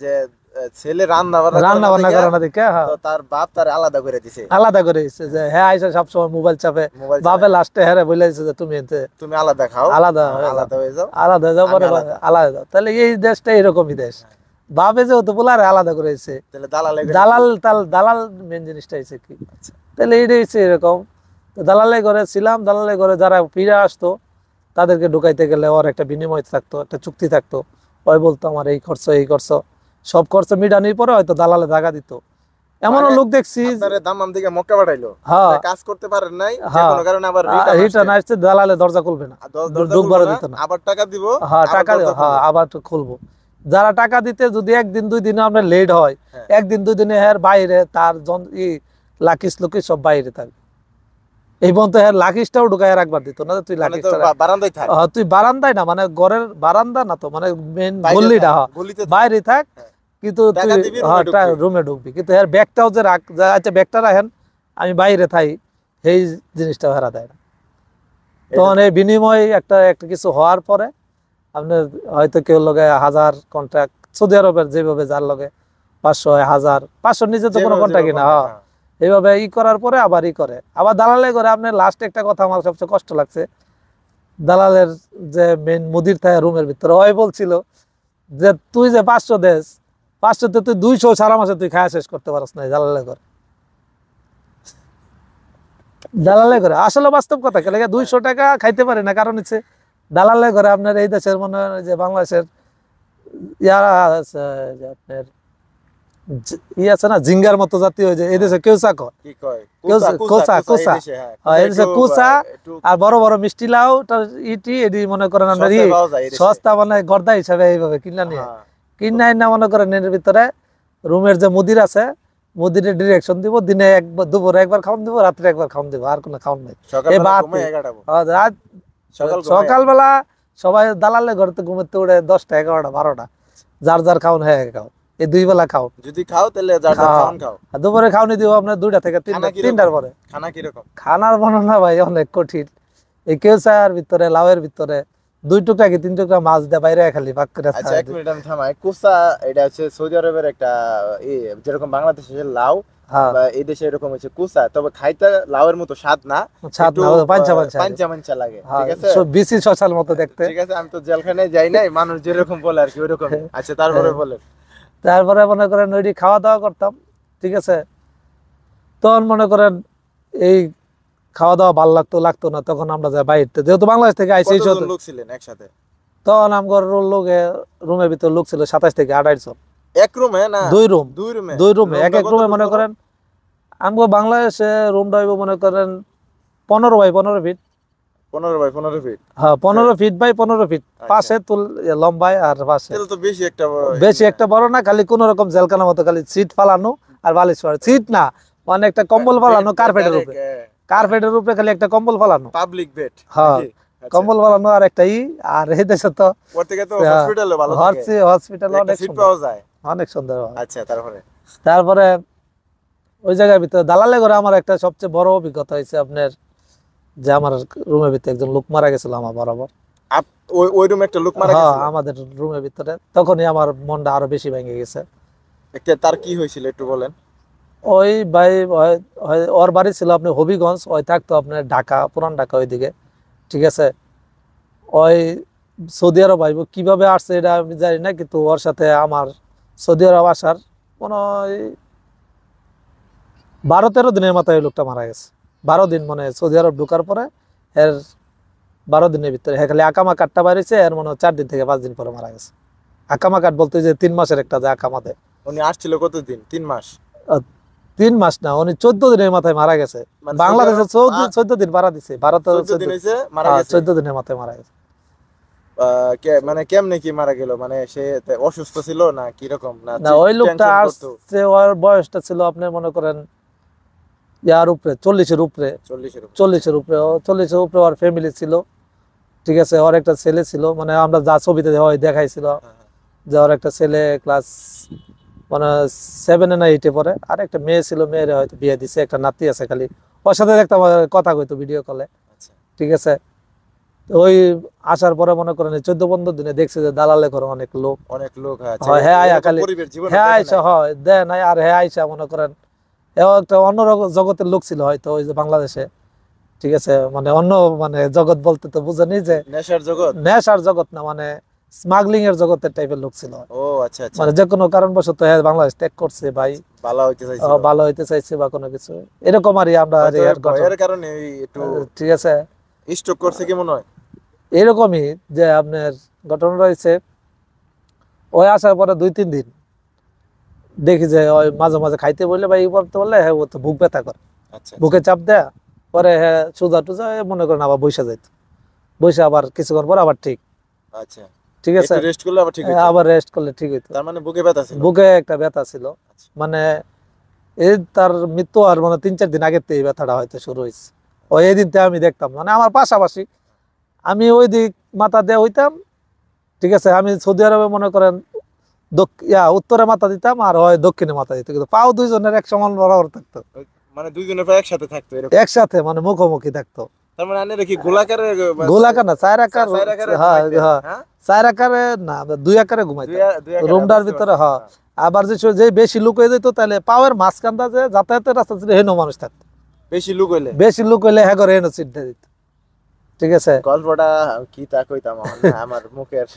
যে ছেলে রান্না বান্না করে না দেখে তার বাপ তার আলাদা করে দিছে যে হ্যাঁ আইসা সবসময় মোবাইল চাপে, বাপে লাস্টে হ্যাঁ বলে দিছে যে তুমি আলাদা খাও, আলাদা হয়ে যাও পরে আলাদা যাও। তাহলে এই দেশটা এরকমই দেশ, বাপে যেহেতু বলে আলাদা করে দিছে, দালাল মেন জিনিসটা হয়েছে কি, তাহলে এইটা হচ্ছে এরকম। দালালে ঘরে ছিলাম, দালালে ঘরে যারা ফিরে আসতো তাদেরকে ঢুকাইতে গেলে ওর একটা বিনিময় থাকতো, একটা চুক্তি থাকতো, ওই বলতো আমার এই খরচ সব খরচ মিটানোর পরে হয়তো দালালে টাকা দিত। এমনও লোক দেখছি কাজ করতে পারেন নাই, রিটার্ন আসছে, দালালে দরজা খুলবে না, ঢুকবার দিত না, আবার টাকা দিব, আবার খুলবো, যারা টাকা দিতে যদি একদিন 2 দিনে আপনার লেট হয়, হ্যাঁ। একদিন 2 দিনে এর বাইরে তার লাকিস লুকিস সব বাইরে থাকবে। এই পর্যন্ত এর লাকিসটাও ঢুকায় রাখবার দিত না যে তুই মানে তো লাকিসটা বারান্দায় থাক, তুই বারান্দায় না, মানে ঘরের বারান্দা না তো, মানে মেন বাইরে গল্লিটা থাক, গলিতে থাক। বাইরে থাক, হ্যাঁ। কিন্তু টাকা তুই দিবি, রুমে ঢুকবি। রুমে ঢুকবি, কিন্তু এর ব্যাগটাও যে রাখ, আচ্ছা ব্যাগটা রাখেন আমি বাইরে থাই, এই জিনিসটা হারা দেয় না। তখন এই বিনিময় একটা একটা কিছু হওয়ার পরে আপনার হয়তো কেউ লগে 1000 কন্ট্রাক্ট, সৌদি আরবের যেভাবে যার লগে 500 1000 500 নিচে তো কোনো কন্ট্রাক্টই না। হ্যাঁ, এইভাবে করার পরে আবার করে, আবার দালালে করে। আপনার লাস্ট একটা কথা আমার সবচেয়ে কষ্ট লাগছে, দালালের যে মেন মুদির থাকে রুমের ভিতরে, ওই বলছিল যে তুই যে 500 দেশ, 500তে তুই 200 সারা মাসে তুই খাওয়া শেষ করতে পারস না, দালালে করে। দালালে করে আসলে বাস্তব কথা, কেন 200 টাকা খাইতে পারে না, কারণ হচ্ছে দালালে করে আপনার এই দেশের মনে হয় যে বাংলাদেশের ইয়ারা আছে, যে আপনার আছে না জিঙ্গার মতো জাতীয়, যে এই দেশে কেউ চাক কুচা আর বড় বড় মিষ্টি লাউ ইটি এটি মনে করেন আমরা সস্তা, মানে গর্দা হিসাবে এইভাবে কিনা নিয়ে কিনা মনে করেন এর ভিতরে রুমের যে মুদির আছে, মুদিরের ডিরেকশন দিব, দিনে দুপুরে একবার খাওয়ান দিব, রাত্রে একবার খাওয়ান দিব, আর কোনো খাওয়ান নাই। সকালবেলা সবাই দালালে ঘরে ঘুমাতে উঠে 10টা 11টা 12টা, যার যার খাওয়ান হয়ে খাও, এই 2 বেলা খাও, যদি খাও তাহলে যার যার খাওয়ান খাও। দুপুরে খাওয়ানি দিব আপনার 2টা থেকে 3টার পরে। খানা কি রকম? খানার বর্ণনা ভাই অনেক কঠিন। এই কেউসার ভিতরে লাউয়ের ভিতরে 2 টুকরা কি 3 টুকরা মাছ দেয় বাইরে খালি ভাগ করে। আচ্ছা 1 মিনিট আমি থামাই। কুসা এটা হচ্ছে সৌদি আরবের একটা যেরকম বাংলাদেশের লাউ বা এই দেশে এরকম হচ্ছে কুসা, তবে খাইতে লাউয়ের মতো স্বাদ না, পাঞ্চা পাঞ্চা লাগে। ঠিক আছে, বিসি শসার মতো দেখতে। ঠিক আছে, আমি তো জেলখানায় যাই নাই, মানুষ যেরকম বলে আর কি ওরকম। আচ্ছা তারপরে বলেন। তারপরে মনে করেন ওইটি খাওয়া দাওয়া করতাম, ঠিক আছে। তখন মনে করেন এই খাওয়া দাওয়া ভালো লাগতো না, তখন আমরা যাই বাইরে, যেহেতু বাংলাদেশ থেকে আইসি। কতজন লোক ছিলেন একসাথে? তখন আমার রুমের ভিতর লোক ছিল 27 থেকে 28 জন। এক রুমে না? 2 রুমে এক এক রুমে মনে করেন আমগো বাংলাদেশে রুমটা হইব মনে করেন 15 বাই 15 ফিট। 15 by 15 fit? হ্যাঁ 15 ফিট বাই 15 ফিট, পাশে লম্বায় আর পাশে। তাহলে তো বেশি একটা বড় না, খালি কোন রকম জেলখানার মতো খালি সিট ফালানো আর বালিশ ফালানো, সিট না মানে একটা কম্বল ফালানো কার্পেটের উপরে, কার্পেটের উপরে খালি একটা কম্বল ফালানো, পাবলিক বেড। হ্যাঁ কম্বল ফালানো আর একটা আর এই দেশে তো প্রত্যেকটা তো হসপিটালে ভালো থাকে, হসপিটালে অনেক সিট পাওয়া যায়, অনেক সুন্দর। আচ্ছা তারপরে ওই জায়গার ভিতরে দালালে ঘরে আমার একটা সবচেয়ে বড় অভিজ্ঞতা হয়েছে আপনার, যে আমার রুমের ভিতরে একজন লোক মারা গেছিল আমার বরাবর। ওই রুমে একটা লোক মারা গেছিল আমাদের রুমের ভিতরে, তখনই আমার মনটা আরো বেশি ভেঙে গেছে। তার কি হয়েছিল একটু বলেন। ওই ভাই ওর বাড়ি ছিল আপনি হবিগঞ্জ, ওই থাকতো আপনার ঢাকা, পুরান ঢাকা ওইদিকে, ঠিক আছে। ওই সৌদি আরব আইব কিভাবে আসছে এটা আমি জানি না, কিন্তু ওর সাথে আমার সৌদি আরব আসার কোনো 12-13 দিনের মাথায় ওই লোকটা মারা গেছে। 12 দিন মানে সৌদি আরব ঢুকার পরে এর 12 দিনের ভিতরে খালি আকামা কার্ডটা বাইরেছে, এর মনে হয় 4 দিন থেকে 5 দিন পরে মারা গেছে। আকামা কার্ড বলতে যে 3 মাসের একটা যে আকামা দেয়। উনি আসছিল কতদিন? 3 মাস? 3 মাস না, উনি 14 দিনের মাথায় মারা গেছে। বাংলাদেশে 14 দিন ভাড়া দিছে, ভারতে 14 দিনের মাথায় মারা গেছে। মানে কেমনে কি মারা গেল? মানে সে অসুস্থ ছিল না কি রকম? না ওই লোকটা আসছে, ওর বয়সটা ছিল আপনি মনে করেন ইয়ার উপরে 40-এর উপরে, 40-এর উপরে, 40-এর উপরে ওর ফ্যামিলি ছিল, ঠিক আছে। ওর একটা ছেলে ছিল, মানে আমরা যা ছবিতে দেখাইছিল যে ওর একটা ছেলে ক্লাস মানে 7 না 8-এ পড়ে, আর একটা মেয়ে ছিল, মেয়ের হয়তো বিয়ে দিছে, একটা নাতি আছে খালি। ওর সাথে দেখতাম কথা কইতো ভিডিও কলে, ঠিক আছে। ওই আসার পরে মনে করেন 14-15 দিনে দেখছে যে দালালে করে অনেক লোক আইসা মনে করেন একটা অন্য জগতের লোক ছিল হয়তো ওই যে বাংলাদেশে, ঠিক আছে। মানে অন্য মানে জগৎ বলতে তো বুঝেনি যে নেশার জগৎ না, মানে স্মাগলিং এর জগতের টাইপের লোক ছিল। মানে যে কোনো কারণবশত বাংলাদেশ ত্যাগ করছে ভাই, ভালো হইতে চাইছে বা কোনো কিছু এরকম আর আমরা, ঠিক আছে। স্ট্রোক করছে কি মনে হয় এরকমই যে আপনার ঘটনা রয়েছে। ওই আসার পরে 2-3 দিন দেখি যে ওই মাঝে মাঝে খাইতে বললে বা করতে বললে হ্যাঁ ও তো বুক ব্যথা করে, বুকে চাপ দেয়া পরে হ্যাঁ সোজা টুজা মনে করেন আবার বৈশা যাইতো, বৈশা আবার কিছুক্ষণ পর আবার ঠিক। আচ্ছা ঠিক আছে, একটু রেস্ট করলে আবার ঠিক হইতো। আবার রেস্ট করলে ঠিক হইতো। তার মানে বুকে ব্যথা ছিল। বুকে একটা ব্যথা ছিল, মানে এই তার মৃত্যু আর মানে 3-4 দিন আগের থেকে এই ব্যথাটা হয়তো শুরু হয়েছে। ওই এই দিনতে আমি দেখতাম, মানে আমার পাশাপাশি আমি ওই দিক মাথা দিয়ে হইতাম, ঠিক আছে, আমি সৌদি আরবে মনে করেন উত্তরে মাথা দিতাম আর হয় দক্ষিণে মাথা দিত, কিন্তু পাও দুইজনের এক সমান বরাবর থাকতো, মানে দুইজনের প্রায় একসাথে থাকতো এরকম। একসাথে মানে মুখোমুখি থাকতো। তার মানে আনে কি গোলাকারে গোলাকার না, চার আকার, চার আকারে হ্যাঁ ঘুমাইতেন, হ্যাঁ, হ্যাঁ? 4 আকারে না, 2 আকারে ঘুমাইতাম দুই আকারে, রুমটার বুঝতে ভিতরে। পারছি, হ্যাঁ, আবার যে বেশি লুক হয়ে যেত তাহলে পাওয়ার মাঝখানটা যে যাতায়াতের রাস্তা ছিল হেনো মানুষ থাকতো, বেশি লুক হইলে। বেশি লুক হইলে হ্যাঁ করে হেনো চিন্তা দিত, ঠিক আছে। গল্পটা কি তা কইতাম এখন না, আমার মুখের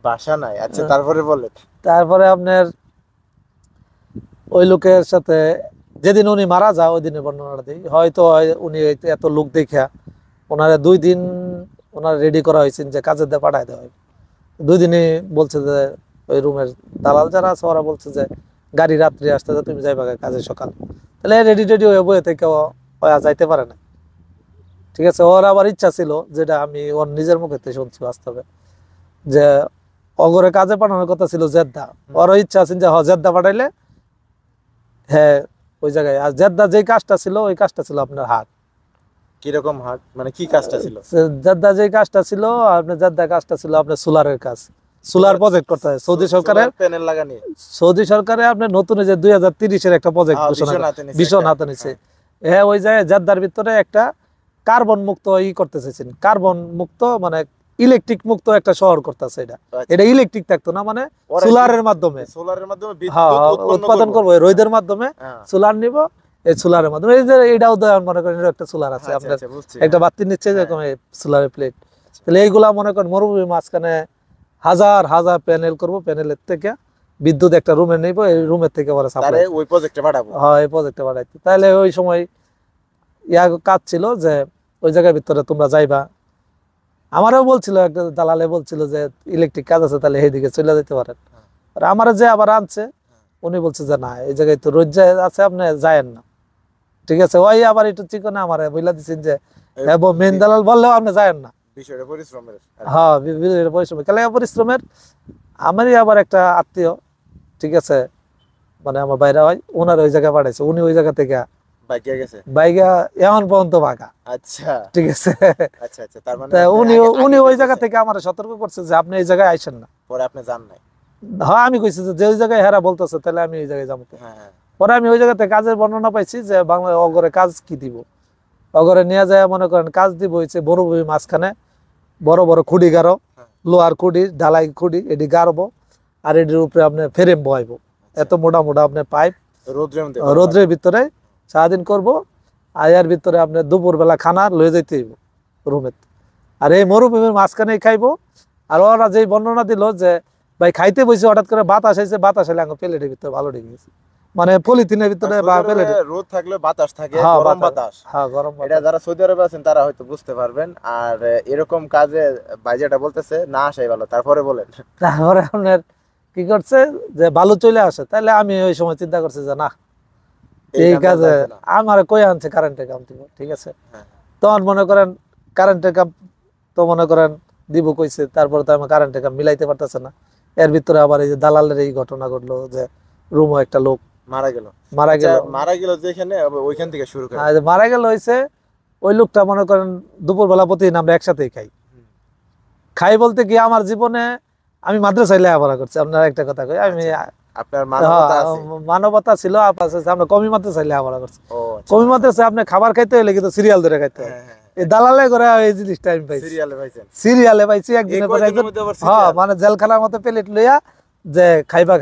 ভাষা নাই। আচ্ছা তারপরে বলেন। তারপরে আপনার ওই লোকের সাথে যেদিন উনি মারা যায় ওই দিনের বর্ণনাটা দিই, হয়তো উনি এত লোক দেখা ওনারা 2 দিন ওনার রেডি করা হয়েছে যে কাজের দিয়ে পাঠায় দেওয়া হয়। 2 দিনই বলছে যে ওই রুমের দালাল যারা আছে ওরা বলছে যে গাড়ি রাত্রি আসতে তুমি যাইবা কাজে সকাল, তাহলে রেডি টেডি হয়ে বয়ে থেকে ওরা যাইতে পারে না, ঠিক আছে। ওর আবার ইচ্ছা ছিল, যেটা আমি ওর নিজের মুখে শুনছি বাস্তবে, যে অগরে কাজে পাঠানোর কথা ছিল জেদ্দা। ওরও ইচ্ছা আছে যে জেদ্দা পাঠাইলে হ্যাঁ ওই জায়গায়। আর জেদ্দা যে কাজটা ছিল ওই কাজটা ছিল আপনার হাট। কিরকম হাট মানে কি কাজটা ছিল? জেদ্দা যে কাজটা ছিল আপনার, জেদ্দা কাজটা ছিল আপনার সোলারের কাজ, সোলার প্রজেক্ট করতে হয় সৌদি সরকারের, প্যানেল লাগানি। সৌদি সরকারে আপনার নতুন যে 2030-এর একটা প্রজেক্ট ঘোষণা, ভীষণ হাতে নিছে। হ্যাঁ, ওই জায়গায় জেদ্দার ভিতরে একটা কার্বন মুক্ত করতে চাইছেন, কার্বন মুক্ত মানে ইলেকট্রিক মুক্ত একটা শহর করতেছে। এটা ইলেকট্রিক থাকতো না, মানে সোলারের মাধ্যমে উৎপাদন করবো, রোদের মাধ্যমে সোলার নিব, এই সোলারের মাধ্যমে। এই যে এটা উদাহরণ মনে করেন একটা সোলার আছে আপনার, একটা বাতির নিচ্ছে যেরকম সোলারের প্লেট, তাহলে এইগুলা মনে করেন মরুভূমির মাঝখানে হাজার হাজার প্যানেল করবো, প্যানেলের থেকে বিদ্যুৎ একটা রুমে নিব, এই রুমের থেকে ওরা সাপ্লাই ওই প্রজেক্টে পাঠাবো। হ্যাঁ, এই প্রজেক্টে পাঠাইতে। তাহলে ওই সময় কাজ ছিল যে ওই জায়গার ভিতরে তোমরা যাইবা। আমারও বলছিল একটা দালালে বলছিল যে ইলেকট্রিক কাজ আছে, তাহলে এইদিকে চলে যেতে পারেন। আর আমার যে আবার আনছে উনি বলছে যে না, এই জায়গায় তো রোজ আছে, আপনি যায়েন না, ঠিক আছে। ওই আবার একটু চিকনে আমার বইলা দিচ্ছেন যে মেন দালাল বললেও আপনি যায়েন না। বিষয়টা পরিশ্রমের, হ্যাঁ পরিশ্রমের, কেন পরিশ্রমের। আমারই আবার একটা আত্মীয়, ঠিক আছে, মানে আমার বাইরে হয়, ওনার ওই জায়গায় পাঠাইছে, উনি ওই জায়গা থেকে বাইকা এমন পর্যন্ত ভাগা। আচ্ছা, ঠিক আছে। আচ্ছা আচ্ছা, তার মানে উনি ওই জায়গা থেকে আমার সতর্ক করছে যে আপনি এই জায়গায় আইসেন না। পরে আপনি যান নাই? হ্যাঁ, আমি কইছি যে ওই জায়গায় হেরা বলতেছে তাহলে আমি ওই জায়গায় যাবো। পরে আমি ওই জায়গাতে কাজের বর্ণনা পাইছি যে বাংলা অগরে কাজ কি দিব, অগরে নিয়ে যায় মনে করেন কাজ দিব হয়েছে মরুভূমি মাঝখানে বড় বড় খুঁড়ি গাড়ো, লোহার খুঁড়ি, ঢালাই খুঁড়ি, এটি গাড়বো, আর এটির উপরে আপনি ফ্রেম বহাইবো, এত মোটা মোটা আপনার পাইপ রোদ্রের ভিতরে সারাদিন করবো। আর এর ভিতরে আপনার দুপুর বেলা খানা লয়ে যেতে হইব রুমে, আর এই মরুভূমির মাঝখানে খাইবো। আর ওরা যে বর্ণনা দিল যে ভাই খাইতে বসে হঠাৎ করে বাতাস আইছে, বাতাস এলে প্লেটের ভিতরে ভালো ঢেকে গেছে, মানে পলিথিনের ভিতরে রোদ থাকলে বাতাস থাকে, গরম বাতাস। হ্যাঁ, গরম বাতাস। এটা যারা সৌদি আরবে আছেন তারা হয়তো বুঝতে পারবেন। আর এরকম কাজে ভাই যেটা বলতেছে না আসাই ভালো। তারপরে বলেন। তারপরে আপনার কি করছে যে বালু চলে আসে, তাহলে আমি ওই সময় চিন্তা করছি যে না, এই কাজে আমার কই আনছে কারেন্টের কাম দিব, ঠিক আছে। তখন মনে করেন কারেন্টের কাম তো মনে করেন দিব কইছে, তারপরে তো আমার কারেন্টের কাম মিলাইতে পারতেছে না। এর ভিতরে আবার এই যে দালালের এই ঘটনা ঘটলো যে রুমও একটা লোক মারা গেল যেখানে, ওইখান থেকে শুরু করে মারা গেল হয়েছে। ওই লোকটা মনে করেন দুপুরবেলা প্রতিদিন আমরা একসাথেই খাই বলতে কি আমার জীবনে আমি মাদ্রাসায় লেখাপড়া করছি। আপনার একটা কথা কই, আমি আপনার মানবতা ছিল, আমরা কমি মাদ্রাসায় লেখাপড়া করছি। কমি মাদ্রাসায় আপনি খাবার খাইতে হলে কিন্তু সিরিয়াল ধরে খাইতে হয়। এই দালালে করে এই জিনিসটা আমি পাইছি, সিরিয়ালে পাইছি। একদিনের পরে হ্যাঁ, মানে জেলখানার মতো প্লেট লইয়া যে খাইবা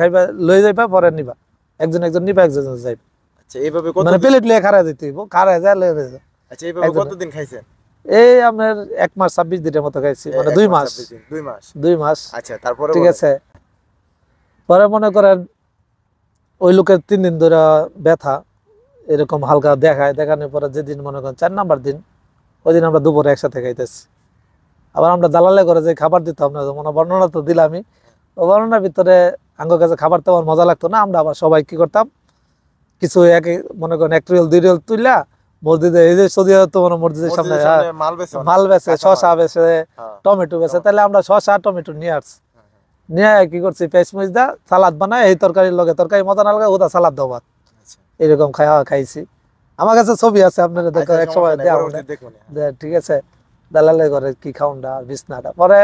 লই যাইবা, পরে নিবা, একজন নিবা, একজন যাইবা। আচ্ছা, এইভাবে মানে প্লেট লইয়া খাড়া দিতে হইব, খাড়া যায় লইয়া যাইবা। আচ্ছা, এইভাবে কতদিন খাইছেন? এই আপনার 1 মাস 26 দিনের মতো খাইছি, মানে 2 মাস। আচ্ছা, তারপরে ঠিক আছে। পরে মনে করেন ওই লোকের 3 দিন ধরে ব্যথা এরকম হালকা দেখানোর পরে যেদিন মনে করেন 4 নাম্বার দিন, ওই দিন আমরা দুপুরে একসাথে খাইতেছি। আবার আমরা দালালে করে যে খাবার দিতাম না, মনে বর্ণনা তো দিলামই, ও বর্ণনার ভিতরে আঙ্গুর কাছে খাবার তো আমার মজা লাগতো না। আমরা আবার সবাই কি করতাম, কিছু মনে করেন 1 রিয়াল 2 রিয়াল তুইলা মসজিদে, এই যে সৌদি আরব তো মসজিদের সামনে মাল বেচে, শসা বেচে, টমেটো বেচে, তাহলে আমরা শসা টমেটো নিয়ে আসছি। নিয়ে কি করছি পেঁয়াজ মরিচ দা সালাদ বানায় এই তরকারির লগে তরকারি মজা না লাগে ওটা সালাদ দাও ভাত আচ্ছা এরকম খাইছি। আমার কাছে ছবি আছে আপনারা দেখো আচ্ছা, এক সময় সমস্যা নাই, দেওয়া পরবর্তীতে দেখবো নি। ঠিক আছে। দালালে ঘরে কি খাউন্ডা বিছনাটা পরে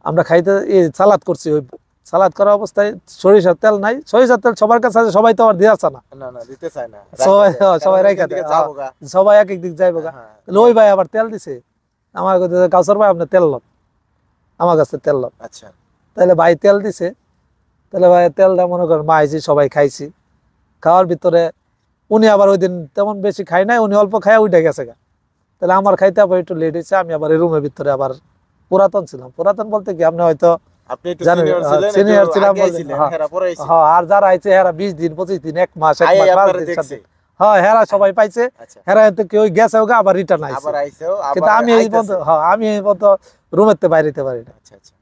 আমরা খাইতে সালাদ করছি। ওই সালাদ করা অবস্থায় সরিষার তেল নাই, সরিষার তেল সবার কাছে আছে, সবাই তো আর দিয়ে আসে না, না না দিতে চায় না, সবাই রাইখা দেয়। সবাই কারণ রাইখা এদিকে দেয়, যাবো গা। সবাই এক এক দিক যাইব গা। হ্যাঁ, তাহলে ওই ভাই আবার তেল দিছে আমার কাছে, কাউসার ভাই আপনি তেল লন, আমার কাছে তেল লন। আচ্ছা তাহলে ভাই তেল দিছে, তাহলে ভাই তেলটা মনে করেন মা আইছি সবাই খাইছি। খাওয়ার ভিতরে উনি আবার ওই দিন তেমন বেশি খাই নাই, উনি অল্প খায় উঠে গেছে গা। তাহলে আমার খাইতে আবার একটু লেট হয়েছে, আমি আবার এই রুমের ভিতরে আবার পুরাতন ছিলাম। পুরাতন বলতে কি আপনি হয়তো আপনি একটু জানেন, সিনিয়র ছিলেন, senior একটু ছিলাম আগে বলে, ছিলেন, হ্যাঁ। হেরা পরে আইছে। আর যারা আইছে হেরা 20 দিন 25 দিন 1 মাস 1 আই মাস 5 আপনারা দিন 7 দেখছে। দিন, হ্যাঁ হেরা সবাই পাইছে। আচ্ছা হেরা এতে কেউ গেছে ওগা আবার রিটার্ন আইছে, আবার আইছেও, কিন্তু আবার আমি এই পর্যন্ত আইতাছে। হ্যাঁ আমি এই পর্যন্ত রুমের তে বাইরে যেতে পারি না। আচ্ছা আচ্ছা